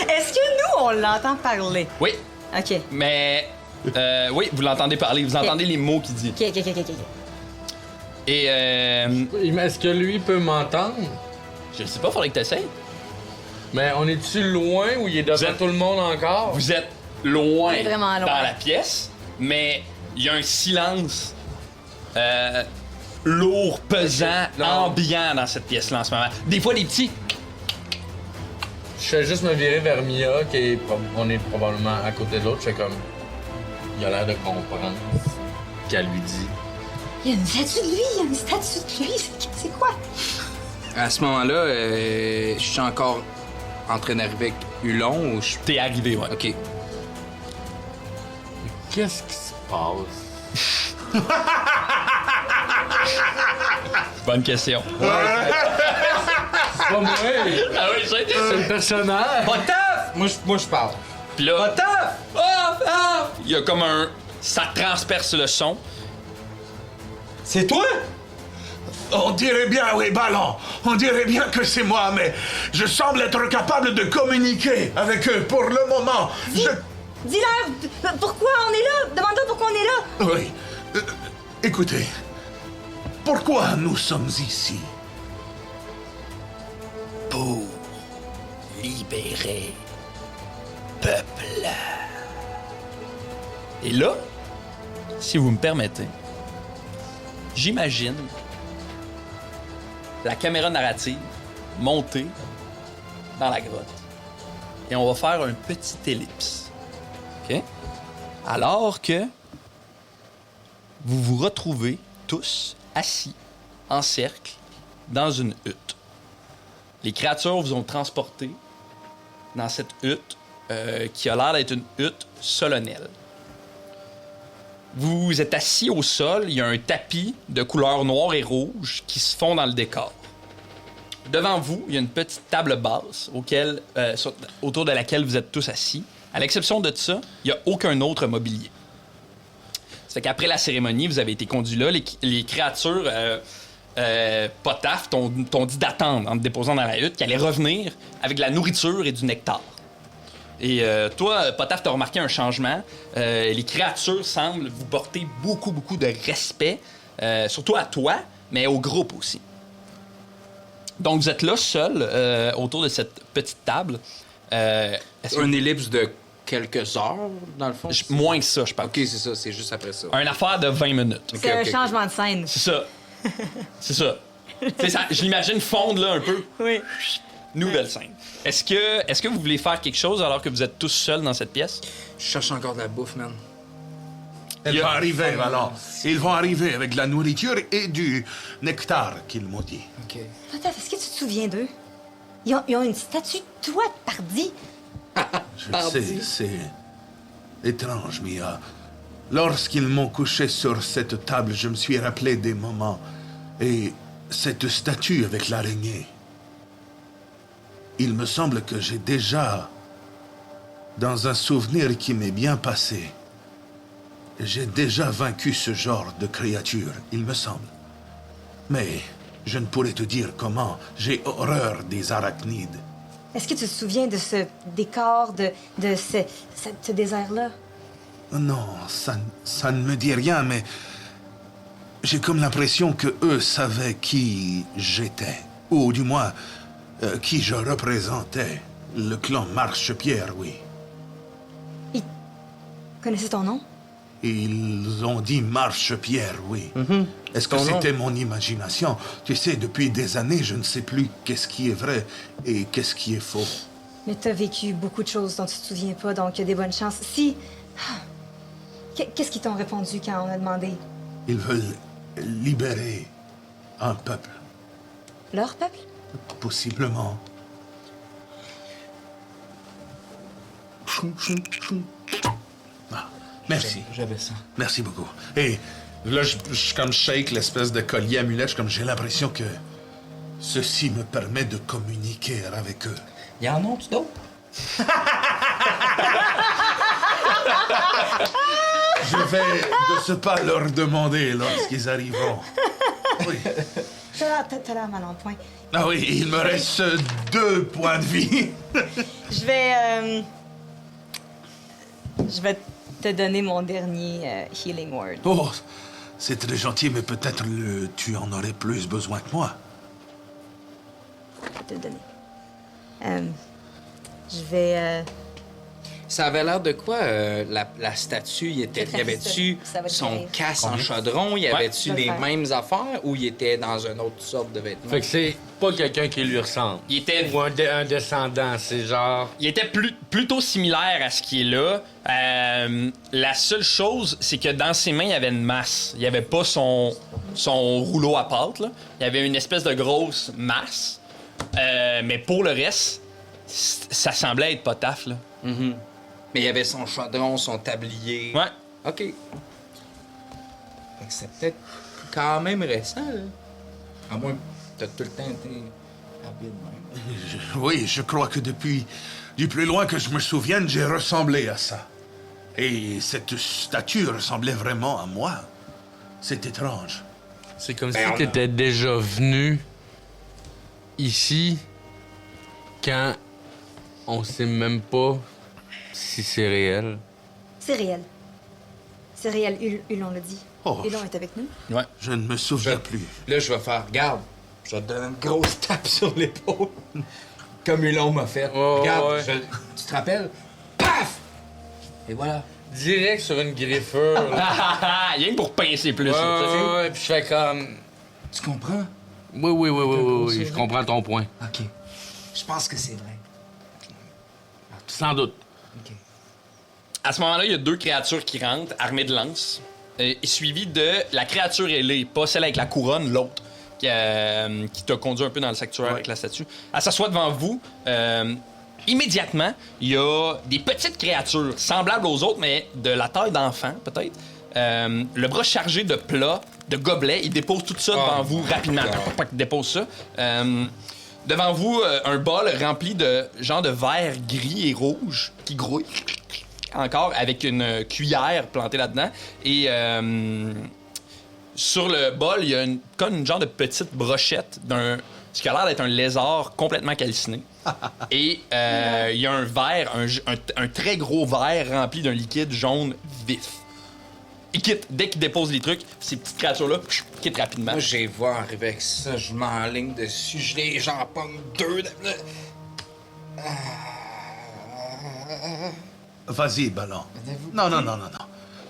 Est-ce que nous, on l'entend parler? Oui, OK. mais. Oui, vous l'entendez parler. Vous entendez les mots qu'il dit. OK. Et. Est-ce que lui peut m'entendre? Je sais pas, faudrait que t'essayes. Mais on est-tu loin ou il est devant êtes- tout le monde encore? Vous êtes loin, On est vraiment loin. dans la pièce, mais il y a un silence lourd, pesant, ambiant dans cette pièce-là en ce moment. Des fois, des petits. Je fais juste me virer vers Mia, on est probablement à côté de l'autre. Je fais comme. Il a l'air de comprendre ce qu'elle lui dit. Il y a une statue de lui, c'est quoi? À ce moment-là, je suis encore en train d'arriver avec Hulon ou je. T'es arrivé, ouais. Ok. Qu'est-ce qui se passe? Bonne question. C'est pas moi! Ah oui, c'est C'est le personnage! Moi, je parle. Puis là. Il y a comme un. Ça transperce le son. c'est toi? On dirait bien, oui, Ballon. On dirait bien que c'est moi, mais je semble être capable de communiquer avec eux pour le moment. Dis-leur pourquoi on est là. Demande-leur pourquoi on est là. Oui. Écoutez, pourquoi nous sommes ici? Pour libérer peuple. Et là, si vous me permettez, j'imagine la caméra narrative monter dans la grotte. Et on va faire un petit ellipse. OK? Alors que vous vous retrouvez tous assis en cercle dans une hutte. Les créatures vous ont transporté dans cette hutte qui a l'air d'être une hutte solennelle. Vous êtes assis au sol, il y a un tapis de couleur noire et rouge qui se fond dans le décor. Devant vous, il y a une petite table basse autour de laquelle vous êtes tous assis. À l'exception de ça, il n'y a aucun autre mobilier. Ça fait qu'après la cérémonie, vous avez été conduits là. Les créatures Potaf t'ont dit d'attendre en te déposant dans la hutte, qu'elle allait revenir avec de la nourriture et du nectar. Et toi, Potaf, t'as remarqué un changement. Les créatures semblent vous porter beaucoup de respect, surtout à toi, mais au groupe aussi. Donc, vous êtes là, seul, autour de cette petite table. Est-ce que- Une ellipse de quelques heures, dans le fond? Moins que ça, je pense. Ok, c'est ça, c'est juste après ça. Une affaire de 20 minutes. C'est un ok. changement de scène. C'est ça. C'est ça. Tu sais, je l'imagine fondre là un peu. Oui. Nouvelle scène. Est-ce que vous voulez faire quelque chose alors que vous êtes tous seuls dans cette pièce? Je cherche encore de la bouffe, man. Ils vont arriver, Ballon. Ils vont arriver avec de la nourriture et du nectar qu'ils m'ont dit. Ok. Attends, est-ce que tu te souviens d'eux? Ils ont une statue de toi, pardi. Je sais, c'est étrange, Mia. Lorsqu'ils m'ont couché sur cette table, je me suis rappelé des moments. Et cette statue avec l'araignée. Il me semble que j'ai déjà, dans un souvenir qui m'est bien passé, j'ai déjà vaincu ce genre de créature, il me semble. Mais je ne pourrais te dire comment. J'ai horreur des arachnides. Est-ce que tu te souviens de ce décor, de ce désert-là? Non, ça ne me dit rien, mais j'ai comme l'impression que eux savaient qui j'étais. Ou du moins, qui je représentais. Le clan Marche-Pierre, oui. Connaissez ton nom? Ils ont dit Marche-Pierre, oui. Est-ce que Ton nom? c'était mon imagination? Tu sais, depuis des années, je ne sais plus qu'est-ce qui est vrai et qu'est-ce qui est faux. Mais t'as vécu beaucoup de choses dont tu te souviens pas, donc il y a des bonnes chances. Si... Qu'est-ce qu'ils t'ont répondu quand on a demandé? Ils veulent libérer un peuple, Leur peuple? possiblement. Ah, merci. J'avais ça. Merci beaucoup. Et là, je comme shake l'espèce de collier amulette. J'ai l'impression que ceci me permet de communiquer avec eux. Y en a-tu d'autres? Je vais de ce pas leur demander lorsqu'ils arriveront. Oui. T'as l'air mal en point. Ah oui, il me reste 2 points de vie. Je vais te donner mon dernier healing word. Oh, c'est très gentil, mais peut-être tu en aurais plus besoin que moi. Je vais te le donner. Je vais... Ça avait l'air de quoi, la statue? Y avait-tu Ça va te son rire. casse en chaudron? Y avait-tu Je vais les le faire. mêmes affaires ou il était dans une autre sorte de vêtement? Fait que c'est pas quelqu'un qui lui ressemble. Il était, Ou un descendant, c'est genre... il était plutôt similaire à ce qui est là. La seule chose, c'est que dans ses mains, il y avait une masse. Il n'y avait pas son rouleau à pâte, là. Il y avait une espèce de grosse masse. Mais pour le reste, ça semblait être pas taf, là. Mais il y avait son chaudron, son tablier. Ouais. OK. Fait que c'est peut-être quand même récent, là. À moins que t'as tout le temps été habile, même. Oui, je crois que depuis du plus loin que je me souvienne, j'ai ressemblé à ça. Et cette statue ressemblait vraiment à moi. C'est étrange. C'est comme Ben, si t'étais déjà venu ici quand on sait même pas si c'est réel. C'est réel. C'est réel, Hulon l'a dit. Oh. Hulon est avec nous. Ouais. Je ne me souviens plus. Là, je vais faire, regarde, je vais te donner une grosse tape sur l'épaule. Comme Hulon m'a fait. Oh, regarde, ouais. tu te rappelles? Paf! Et voilà. Direct sur une griffure. là. Rien que pour pincer plus. Ouais, là, tu sais. ouais, ouais, puis je fais comme... Tu comprends? Oui, je comprends ton point. OK. Je pense que c'est vrai. Sans doute. OK. À ce moment-là, il y a 2 créatures qui rentrent, armées de lances, et suivies de la créature ailée, pas celle avec la couronne, l'autre, qui t'a conduit un peu dans le sanctuaire avec la statue. Elle s'assoit devant vous. Immédiatement, il y a des petites créatures, semblables aux autres, mais de la taille d'enfant, peut-être. Le bras chargé de plats, de gobelets. Il dépose tout ça devant vous rapidement. Il dépose ça. Devant vous, un bol rempli de genre de verre gris et rouge qui grouille encore avec une cuillère plantée là-dedans. Et sur le bol, il y a comme une genre de petite brochette d'un ce qui a l'air d'être un lézard complètement calciné. Et il y a un verre, un très gros verre rempli d'un liquide jaune vif. Il quitte. Dès qu'il dépose les trucs, ces petites créatures-là quittent rapidement. Moi, j'ai vu arriver avec ça, je m'enligne dessus, j'en pogne 2. Vas-y, ballon. Non.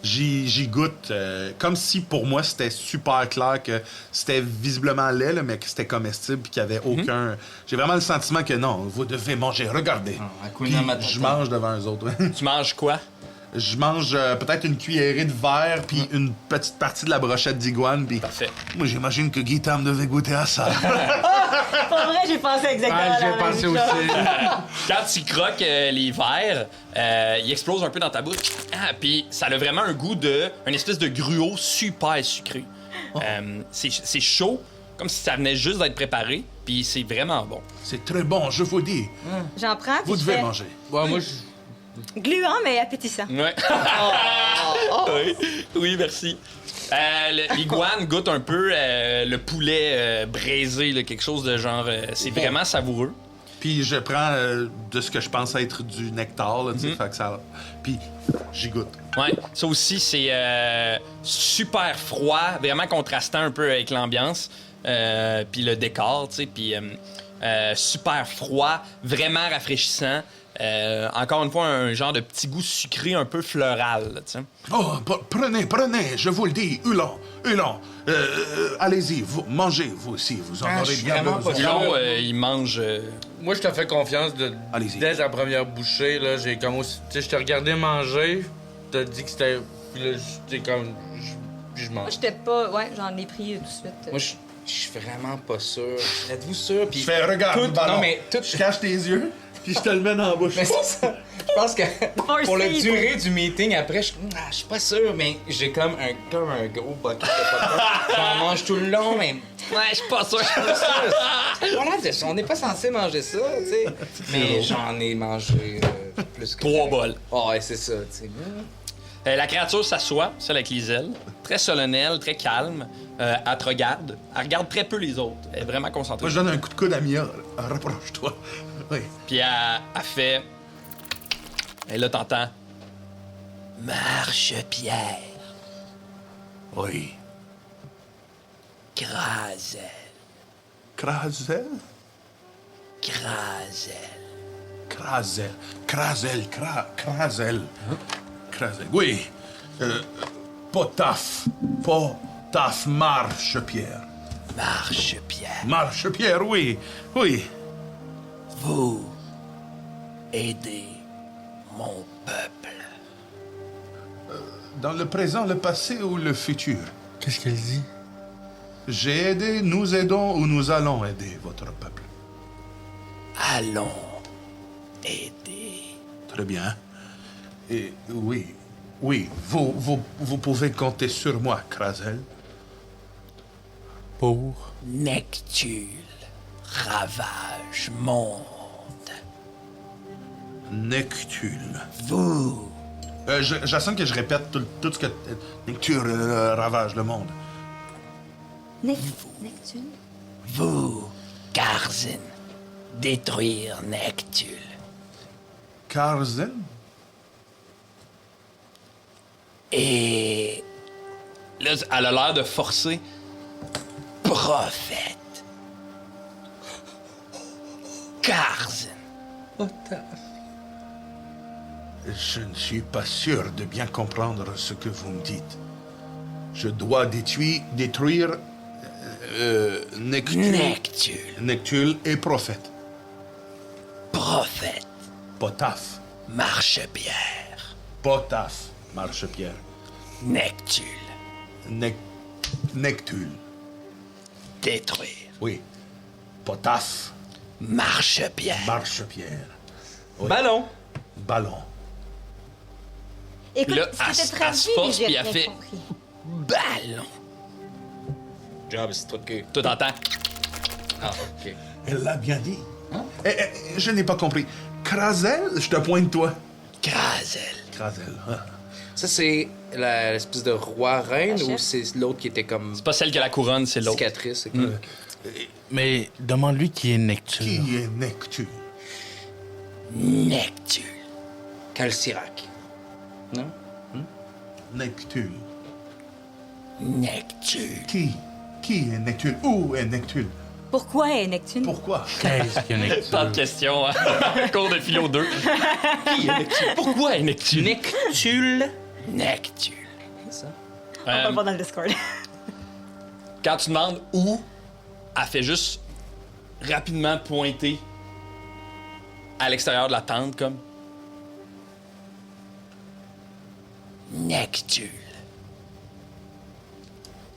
J'y goûte comme si pour moi c'était super clair que c'était visiblement laid, là, mais que c'était comestible puis qu'il n'y avait aucun. J'ai vraiment le sentiment que non, vous devez manger. Regardez. Puis je mange devant eux autres. Tu manges quoi? Je mange peut-être une cuillerée de verre puis une petite partie de la brochette d'iguane. Puis Parfait. moi, j'imagine que Guy Tam devait goûter à ça. Pour vrai, j'ai pensé exactement Ah, la j'ai même pensé chose. aussi. Quand tu croques les verres, ils explosent un peu dans ta bouche. Puis ça a vraiment un goût de... une espèce de gruau super sucré. C'est chaud, comme si ça venait juste d'être préparé. Puis c'est vraiment bon. C'est très bon, je vous dis. J'en prends, puis Vous je devez fais manger. Ouais, moi, gluant, mais appétissant. Ouais. Oui, merci. L'iguane goûte un peu le poulet braisé, là, quelque chose de genre... c'est vraiment savoureux. Puis je prends de ce que je pense être du nectar, là, tu sais, fait que ça... Puis j'y goûte. Ouais, ça aussi, c'est super froid, vraiment contrastant un peu avec l'ambiance. puis le décor, tu sais, puis super froid, vraiment rafraîchissant. Encore une fois, un genre de petit goût sucré un peu floral, tu sais. Oh, prenez, je vous le dis, Hulon. Allez-y, vous, mangez, vous aussi, vous en Ah, je aurez suis bien vraiment pas besoin. Hulon, il mange... Moi, je te fais confiance. Allez-y. Dès la première bouchée, là, j'ai comme aussi... Tu sais, je t'ai regardé manger, t'as dit que c'était... Puis là, j'étais comme... Puis je Moi, mange. j'étais pas. Ouais, j'en ai pris tout de suite. Moi, je suis vraiment pas sûr. Êtes-vous sûr? Puis Je fais, regarde, tout- ballon. Non, mais tout... Je cache tes yeux, puis je te le mets dans la bouche. Mais c'est ça. Je pense que pour la Farsi, durée du meeting, après, je suis pas sûr, mais j'ai comme un gros bucket de popcorn. J'en mange tout le long, mais... Ouais, je suis pas sûr. On n'est pas censé manger ça, tu sais. Mais j'en ai mangé plus que... 3 bols. Oh, ouais, c'est ça, tu sais. La créature s'assoit, celle avec les ailes, très solennelle, très calme. Elle te regarde. Elle regarde très peu les autres. Elle est vraiment concentrée. Moi, je donne un coup de coude à Mia. Rapproche-toi. Oui. Puis elle fait... Et là, t'entends... Marche-pierre, Oui. Krazel, Krazel? Krazel. Krazel. Krazel. Krazel. Oui. Potaf. Potaf, marche-pierre. Marche-pierre. Marche-pierre, oui. Oui. Vous aidez mon peuple. Dans le présent, le passé ou le futur? Qu'est-ce qu'elle dit? J'ai aidé, nous aidons ou nous allons aider votre peuple. Allons aider. Très bien. Et oui, vous pouvez compter sur moi, Krazel. Pour? Nectul ravage monde. Nectul. Vous, J'assure que je répète tout ce que Nectul ravage le monde. Neptune? vous, Karzen, détruire Nectul. Karzen? Et là, elle a l'air de forcer. Prophète. Karzen. Je ne suis pas sûr de bien comprendre ce que vous me dites. Je dois détruire Nectul. Nectul. Nectul et prophète. Prophète. Potaf. Marche-pierre. Potaf. Marche-pierre. Nectul. Nectul. Détruire. Oui. Potaf. Marche-pierre. Marche-pierre. Oui. Ballon! Ballon. Écoute, Là, elle c'était se traduit, force, mais j'ai puis elle rien fait- compris. Ballon. Job, c'est trop de cul. Toi, t'entends? Ah, OK. Elle l'a bien dit. Je n'ai pas compris. Krazel, je te pointe toi. Krazel. Krazel. Hein. Ça, c'est l'espèce de roi-reine La ou chef. c'est l'autre qui était comme C'est pas celle qui a la couronne, c'est l'autre. cicatrice? Mais demande-lui qui est Nectul. Qui est Nectul? Nectul. Calcirac. Non? Nectul. Nectul. Qui est Nectul? Où est Nectul? Pourquoi est Neptune? Pourquoi? Qu'est-ce qu'il y a Nectul? Tant de questions, hein? Cours de philo 2. Qui est Nectul? Pourquoi est Nectul? Nectul. Nectul. Ça? On va pas dans le Discord. Quand tu demandes où, elle fait juste rapidement pointer à l'extérieur de la tente, comme. Nectul.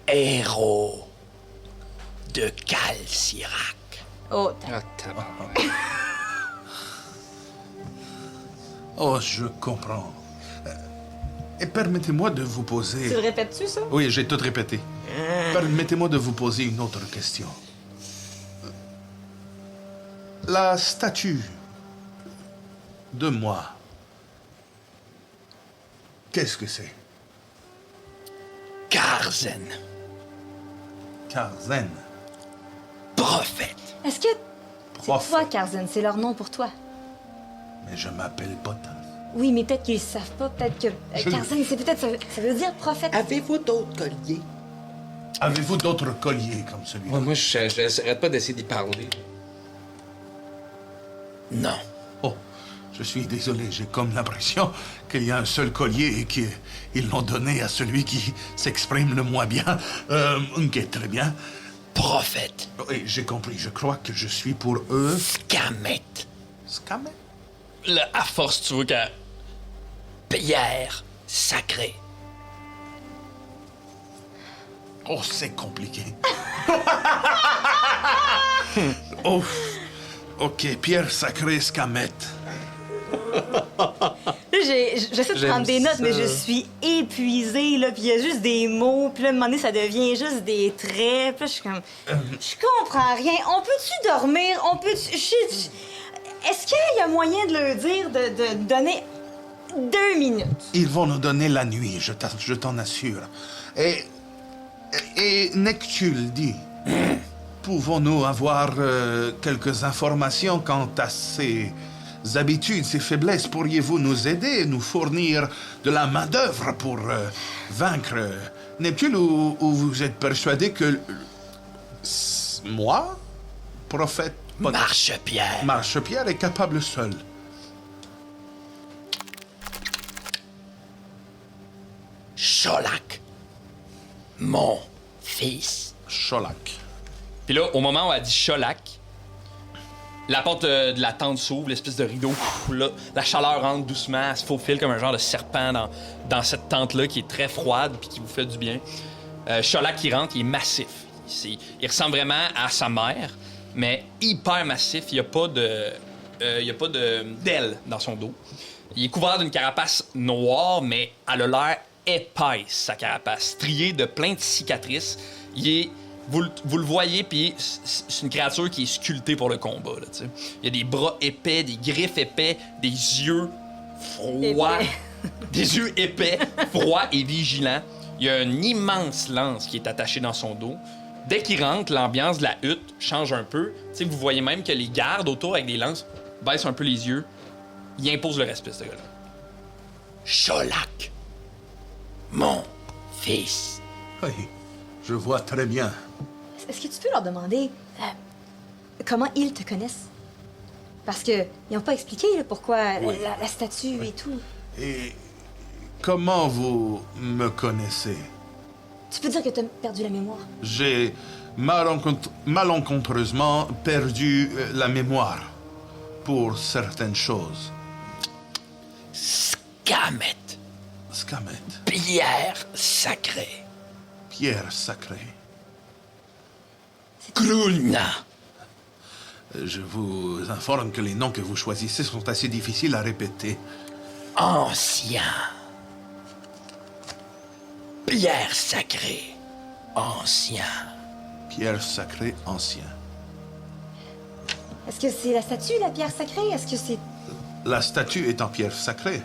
Héros de Calcirac. Oh, Ah, tabarnak. Oh, je comprends. Et permettez-moi de vous tu poser... le répètes-tu, ça? Oui, j'ai tout répété. Permettez-moi de vous poser une autre question. La statue de moi, qu'est-ce que c'est? Karzen. Karzen. Prophète. Est-ce que c'est toi, Prophète. Karzen? C'est leur nom pour toi? Mais je m'appelle Potaf. Oui, mais peut-être qu'ils savent pas. Peut-être que Je- Karzen, c'est peut-être ça veut dire prophète. Avez-vous d'autres colliers? Avez-vous d'autres colliers comme celui-là? Moi, j'arrête pas d'essayer d'y parler. Non. Oh, je suis désolé, j'ai comme l'impression qu'il y a un seul collier et qu'ils l'ont donné à celui qui s'exprime le moins bien. Ok, très bien. Prophète. Oui, j'ai compris, je crois que je suis pour eux. Scamet. Scamet? Là, à force, tu vois que... Pierre sacrée. Oh, c'est compliqué. Oh, ok, pierre sacrée, Scamet. J'essaie de prendre des notes, mais je suis épuisée, là, puis il y a juste des mots, puis là, à un moment donné, ça devient juste des traits, puis là, je suis comme... Je comprends rien. On peut-tu dormir? On peut-tu... Est-ce qu'il y a moyen de leur dire de donner 2 minutes? Ils vont nous donner la nuit, je t'en assure. Et Nectul dit, pouvons-nous avoir quelques informations quant à ses habitudes, ses faiblesses? Pourriez-vous nous aider, nous fournir de la main-d'œuvre pour vaincre Nectul, ou vous êtes persuadé que moi, prophète Marche-Pierre. Marche-Pierre est capable seul? Cholak. Mon fils. Cholak. Puis là, au moment où elle dit Cholak, la porte de la tente s'ouvre, l'espèce de rideau. Là, la chaleur rentre doucement, elle se faufile comme un genre de serpent dans cette tente-là qui est très froide puis qui vous fait du bien. Cholak qui rentre, il est massif. Il ressemble vraiment à sa mère, mais hyper massif. Il n'y a pas d'ailes dans son dos. Il est couvert d'une carapace noire, mais elle a l'air épaisse, sa carapace, striée de plein de cicatrices. Vous le voyez, puis c'est une créature qui est sculptée pour le combat. Là, il y a des bras épais, des griffes épais, des yeux froids, des yeux épais, froids et vigilants. Il y a une immense lance qui est attachée dans son dos. Dès qu'il rentre, l'ambiance de la hutte change un peu. Vous voyez même que les gardes autour avec des lances baissent un peu les yeux. Ils imposent le respect, ce gars-là. Cholak. Mon fils. Oui, je vois très bien. Est-ce que tu peux leur demander comment ils te connaissent? Parce que ils n'ont pas expliqué là, pourquoi la statue et tout. Et comment vous me connaissez? Tu peux dire que tu as perdu la mémoire. J'ai malencontreusement perdu la mémoire pour certaines choses. Scamet. Scamet. Pierre sacrée. Pierre sacrée. Grulna. Je vous informe que les noms que vous choisissez sont assez difficiles à répéter. Ancien. Pierre sacrée. Ancien. Pierre sacrée, ancien. Est-ce que c'est la statue, la pierre sacrée? Est-ce que c'est... La statue est en pierre sacrée.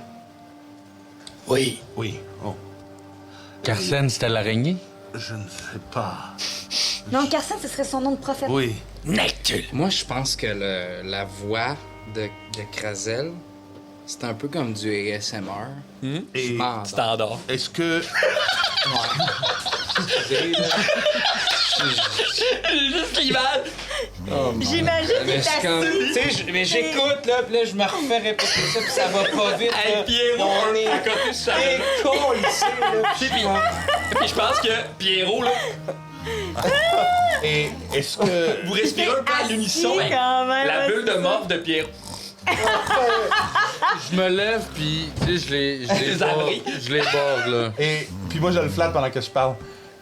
Oui. Oui. Oh. Carsen, c'était l'araignée? Je ne sais pas. Non, Carsen, ce serait son nom de prophète. Oui. Nectul. Moi, je pense que la voix de Krazel, c'est un peu comme du ASMR. Et Je m'endors. Tu t'endors. est-ce que... Juste l'image. J'imagine Mais que c'est comme... Tu sais, mais j'écoute, là, puis là, je me refais répéter ça, puis ça va pas vite. Hey, là. Pierrot, On est à côté de ça. con ici, là. Puis je pense que Pierrot, là, Et est-ce que... vous respirez un peu à l'unisson avec quand même, la bulle de c'est ça. morph de Pierrot. Je me lève, puis tu sais, Les abris. je les borde, là. Et puis moi, je le flatte pendant que je parle.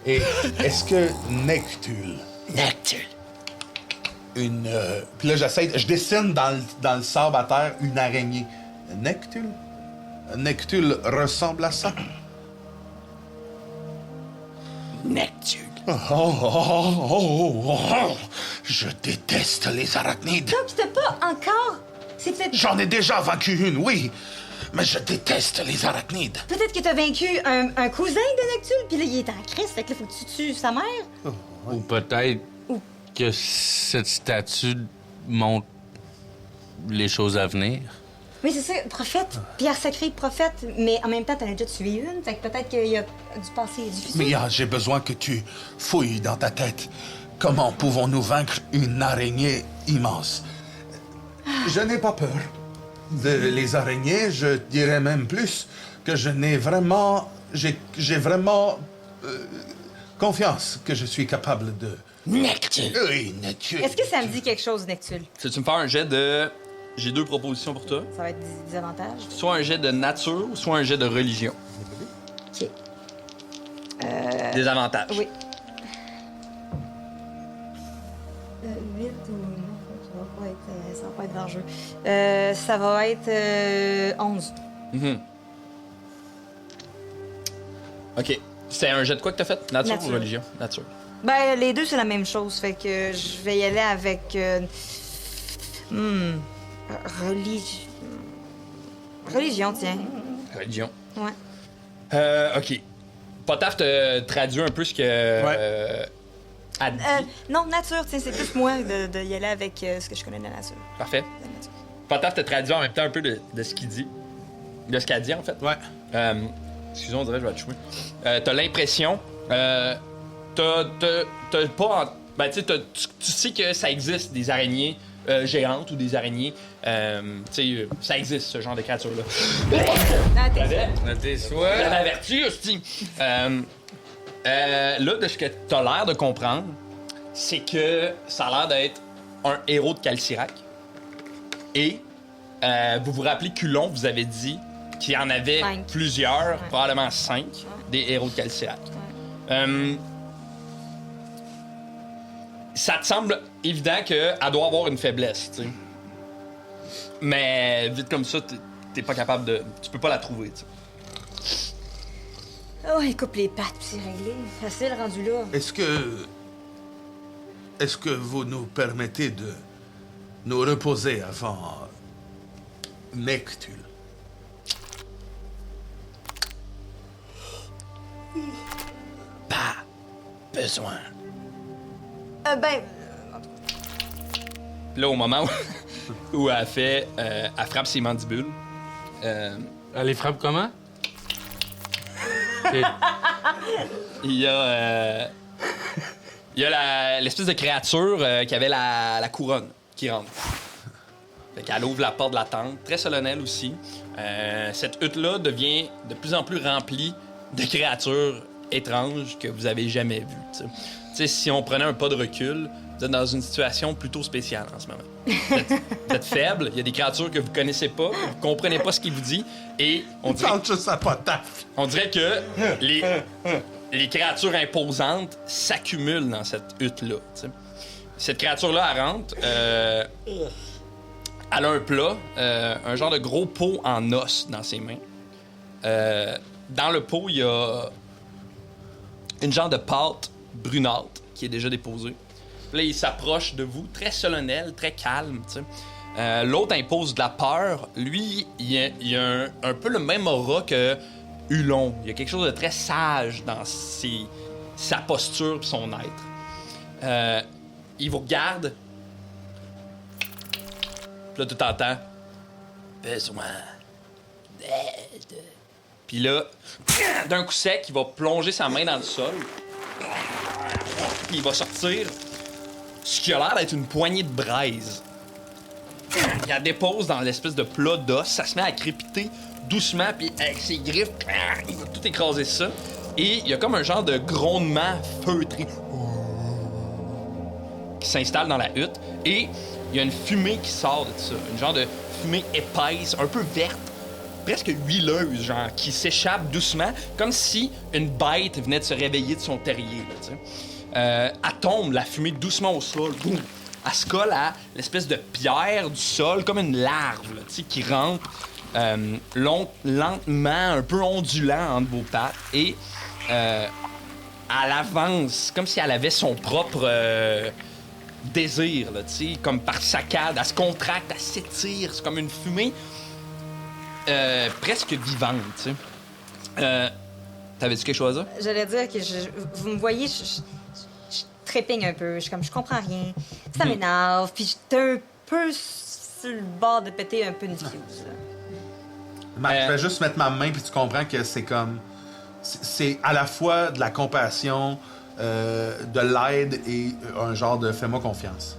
Et est-ce que Nectul, Nectul. une... Puis là, je dessine dans le sable à terre une araignée. Nectul? Nectul ressemble à ça? Nectul. Je déteste les arachnides. Donc, t'as pas encore... C'est peut-être... J'en ai déjà vaincu une, oui. Mais je déteste les arachnides. Peut-être que t'as vaincu un cousin de Nectul, puis là, il est en crise, fait que là, faut que tu tues sa mère. Ou peut-être que cette statue montre les choses à venir. Oui, c'est ça, prophète, pierre sacrée, prophète, mais en même temps, t'en as déjà tué une, fait que peut-être qu'il y a du passé et du futur. Mia, j'ai besoin que tu fouilles dans ta tête. Comment pouvons-nous vaincre une araignée immense? Je n'ai pas peur de les araignées, je dirais même plus que j'ai vraiment confiance que je suis capable de... Nectul! Oui, Nectul. Est-ce que ça me dit quelque chose, Nectul? Tu veux me faire un jet de... J'ai 2 propositions pour toi. Ça va être des avantages. Soit un jet de nature ou soit un jet de religion. OK. Des avantages. Oui. 8 ou... Non, ça va pas être dangereux. Ça va être 11. Mhm. OK. C'est un jet de quoi que t'as fait? Nature ou Nature. religion? Nature. Ben, les deux, c'est la même chose. Fait que je vais y aller avec... Religion, tiens. Religion. Ouais. OK. Potaf te traduit un peu ce que... a dit. Non, nature, tiens, c'est plus moi de y aller avec ce que je connais de la nature. Parfait. La nature. Potaf te traduit en même temps un peu de ce qu'il dit. De ce qu'elle dit, en fait. Ouais. Excusez-moi, on dirait que je vais te chouer. T'as l'impression... t'as pas... Ben, tu sais, tu sais que ça existe, des araignées géantes ou des araignées... tu sais, ça existe, ce genre de créatures-là. Ah, t'es T'avais? Tes souhaits. J'avais averti, hostie. Là, de ce que t'as l'air de comprendre, c'est que ça a l'air d'être un héros de Calcirac. Et vous vous rappelez Culon vous avez dit qu'il y en avait 5. plusieurs, probablement 5, des héros de Calcirac. Ça te semble évident qu'elle doit avoir une faiblesse, tu sais. Mais vite comme ça, t'es pas capable de... Tu peux pas la trouver, tu sais. Oh, il coupe les pattes, puis c'est réglé. Facile, rendu là. Est-ce que vous nous permettez de nous reposer avant Nectul? Pas besoin. Ben... Là, au moment où elle fait... elle frappe ses mandibules. Elle les frappe comment? Ok. Il y a... il y a l'espèce de créature qui avait la couronne qui rentre. Fait qu'elle ouvre la porte de la tente, très solennelle aussi. Cette hutte-là devient de plus en plus remplie de créatures étranges que vous avez jamais vues. Tu sais, si on prenait un pas de recul, vous êtes dans une situation plutôt spéciale en ce moment. Vous êtes faible, il y a des créatures que vous connaissez pas, vous comprenez pas ce qu'il vous dit, et on dirait, on dirait que les créatures imposantes s'accumulent dans cette hutte-là. Tu sais. Cette créature-là, elle rentre. Elle a un plat, un genre de gros pot en os dans ses mains. Dans le pot, il y a une genre de pâte brunâtre qui est déjà déposée. Puis là, il s'approche de vous, très solennel, très calme. Tu sais. L'autre impose de la peur. Lui, il a un peu le même aura que Hulon. Il y a quelque chose de très sage dans sa posture et son être. Il vous regarde. Puis là, tu t'entends. Besoin d'aide. Puis là, d'un coup sec, il va plonger sa main dans le sol. Puis il va sortir ce qui a l'air d'être une poignée de braise. Il la dépose dans l'espèce de plat d'os. Ça se met à crépiter doucement, puis avec ses griffes, il va tout écraser ça. Et il y a comme un genre de grondement feutré qui s'installe dans la hutte. Et il y a une fumée qui sort de ça. Une genre de fumée épaisse, un peu verte, presque huileuse, genre, qui s'échappe doucement, comme si une bête venait de se réveiller de son terrier, là, tu sais. Elle tombe, la fumée, doucement au sol. Boum! Elle se colle à l'espèce de pierre du sol, comme une larve, là, tu sais, qui rentre lentement, un peu ondulant entre vos pattes. Et elle avance, comme si elle avait son propre désir, là, tu sais, comme par saccade. Elle se contracte, elle s'étire. C'est comme une fumée presque vivante, tu sais. T'avais-tu quelque chose à dire? J'allais dire que vous me voyez, je trépigne un peu. Je comprends rien. Ça m'énerve. Puis j'étais un peu sur le bord de péter un peu une fuse. Là. Je vais juste mettre ma main, puis tu comprends que c'est comme... C'est à la fois de la compassion, de l'aide et un genre de « fais-moi confiance ».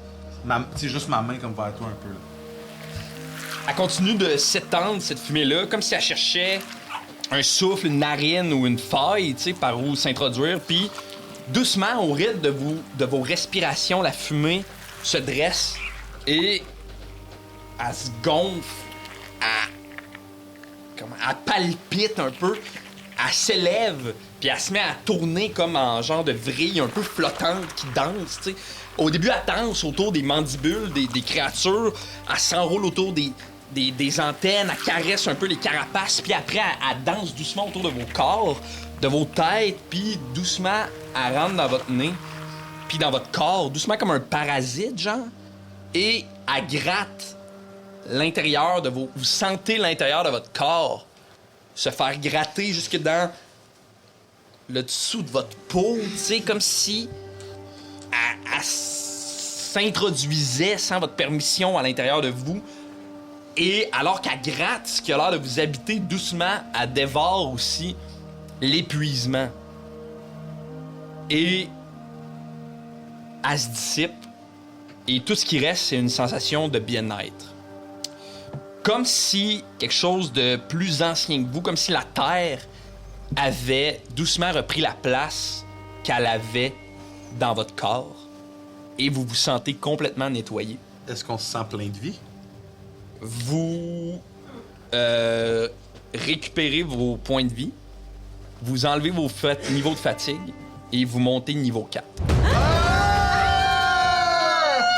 C'est juste ma main comme vers toi un peu. Là. Elle continue de s'étendre, cette fumée-là, comme si elle cherchait un souffle, une narine ou une faille, tu sais, par où s'introduire. Puis, doucement, au rythme de vos respirations, la fumée se dresse et elle se gonfle, elle palpite un peu, elle s'élève, puis elle se met à tourner comme en genre de vrille un peu flottante qui danse, tu sais. Au début, elle danse autour des mandibules, des créatures, elle s'enroule autour des antennes, elle caresse un peu les carapaces, puis après, elle danse doucement autour de vos corps, de vos têtes, puis doucement, elle rentre dans votre nez, puis dans votre corps, doucement comme un parasite, genre, et elle gratte l'intérieur de vos... Vous sentez l'intérieur de votre corps se faire gratter jusque dans le dessous de votre peau, tu sais, comme si elle s'introduisait sans votre permission à l'intérieur de vous. Et alors qu'elle gratte ce qui a l'air de vous habiter doucement, elle dévore aussi l'épuisement. Et elle se dissipe. Et tout ce qui reste, c'est une sensation de bien-être. Comme si quelque chose de plus ancien que vous, comme si la Terre avait doucement repris la place qu'elle avait dans votre corps. Et vous vous sentez complètement nettoyé. Est-ce qu'on se sent plein de vie? Vous récupérez vos points de vie, vous enlevez vos niveaux de fatigue et vous montez niveau 4.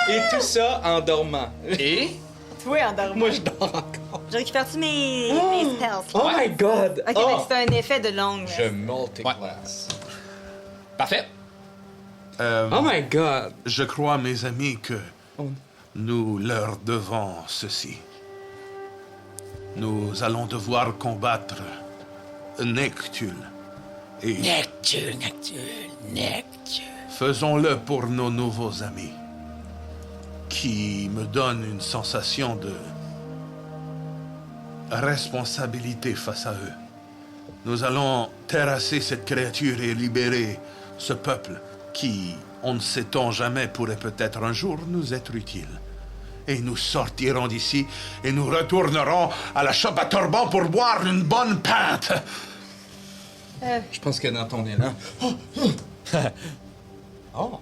Et tout ça en dormant. Et Toi, en dormant. Moi, je dors encore. Je récupère-tu mes spells? Oh my god! Ok, Oh. mais c'est un effet de longue. Je multiclass. parfait. Oh my god! Je crois, mes amis, que nous leur devons ceci. Nous allons devoir combattre Nectul. Et Nectul. faisons-le pour nos nouveaux amis, qui me donnent une sensation de responsabilité face à eux. Nous allons terrasser cette créature et libérer ce peuple qui, on ne sait-on jamais, pourrait peut-être un jour nous être utile. Et nous sortirons d'ici et nous retournerons à la shop à Torban pour boire une bonne pinte. Je pense que dans ton élan. Oh!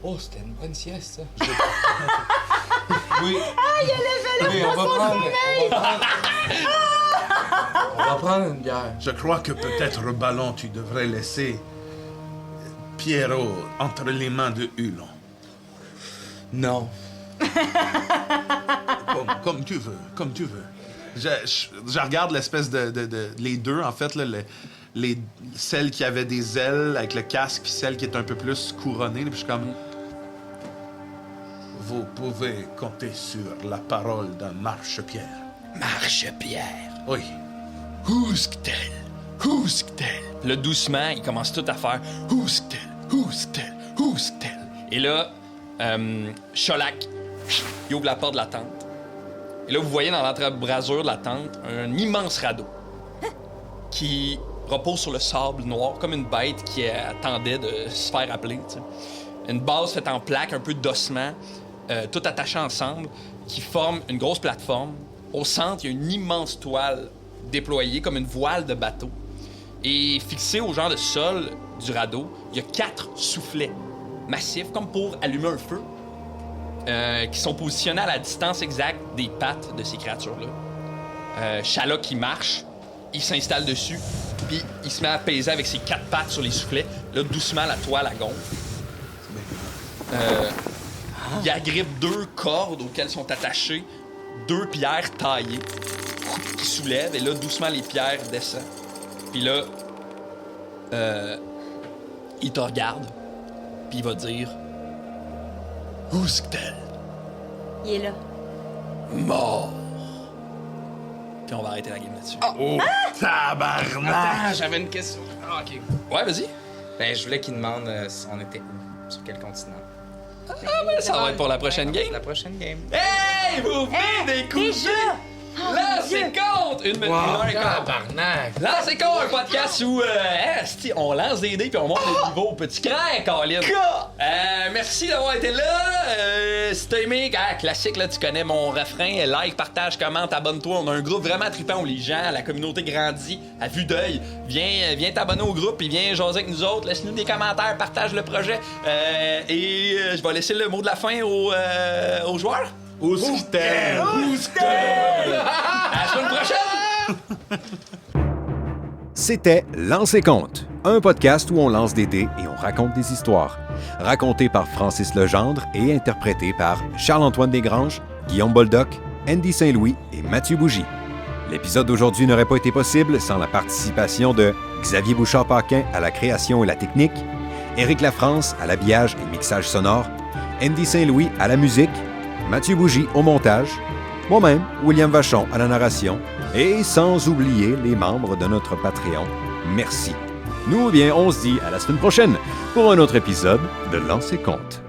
Oh, c'était une bonne sieste, ça. Oui. Ah, il y a le vélo. Oui, on va prendre une bière. Je crois que peut-être, Ballon, tu devrais laisser Pierrot entre les mains de Hulon. Non. Comme tu veux, comme tu veux. Je regarde l'espèce de les deux, en fait, là, celle qui avait des ailes avec le casque, puis celle qui est un peu plus couronnée. Puis je suis comme... Vous pouvez compter sur la parole d'un marchepied. Marchepière. Oui. Housktel. Là, doucement, il commence tout à faire Housktel. Et là, Cholak, il ouvre la porte de la tente. Et là, vous voyez dans l'entrebrasure de la tente un immense radeau qui repose sur le sable noir comme une bête qui attendait de se faire appeler. T'sais. Une base faite en plaques, un peu d'ossement, tout attaché ensemble, qui forme une grosse plateforme. Au centre, il y a une immense toile déployée comme une voile de bateau. Et fixée au genre de sol du radeau, il y a 4 soufflets massifs, comme pour allumer un feu, qui sont positionnés à la distance exacte des pattes de ces créatures-là. Shala qui marche, il s'installe dessus, puis il se met à peser avec ses 4 pattes sur les soufflets. Là, doucement, la toile, elle gonfle. Il agrippe 2 cordes auxquelles sont attachées 2 pierres taillées qui soulèvent, et là, doucement, les pierres descendent. Puis là, il te regarde, puis il va dire « Housktel, Il est là. mort. » Puis on va arrêter la game là-dessus. Oh, tabarnak! Attends, j'avais une question. Ah, ok. Ouais, vas-y. Ben, je voulais qu'il demande si on était où, sur quel continent. Ça va être pour la prochaine game. La prochaine game. Hey, vous venez d'écouter! Déjà! Lancez compte! Une minute, Wow, 1 h tabarnak! Lancez compte, un podcast où on lance des dés puis on monte le niveau. Petit crack, Colin. Merci d'avoir été là. Si t'as aimé, classique, là, tu connais mon refrain. Like, partage, commente, abonne-toi. On a un groupe vraiment trippant où les gens, la communauté grandit à vue d'œil. Viens t'abonner au groupe et viens jaser avec nous autres. Laisse-nous des commentaires, partage le projet. Je vais laisser le mot de la fin aux joueurs. Oustel! À la semaine prochaine! C'était Lancer Compte, un podcast où on lance des dés et on raconte des histoires. Raconté par Francis Legendre et interprété par Charles-Antoine Desgranges, Guillaume Boldoc, Andy Saint-Louis et Mathieu Bougie. L'épisode d'aujourd'hui n'aurait pas été possible sans la participation de Xavier Bouchard-Paquin à la création et la technique, Éric Lafrance à l'habillage et mixage sonore, Andy Saint-Louis à la musique, Mathieu Bougie au montage, moi-même, William Vachon à la narration, et sans oublier les membres de notre Patreon. Merci. Nous, on se dit à la semaine prochaine pour un autre épisode de Lancer Compte.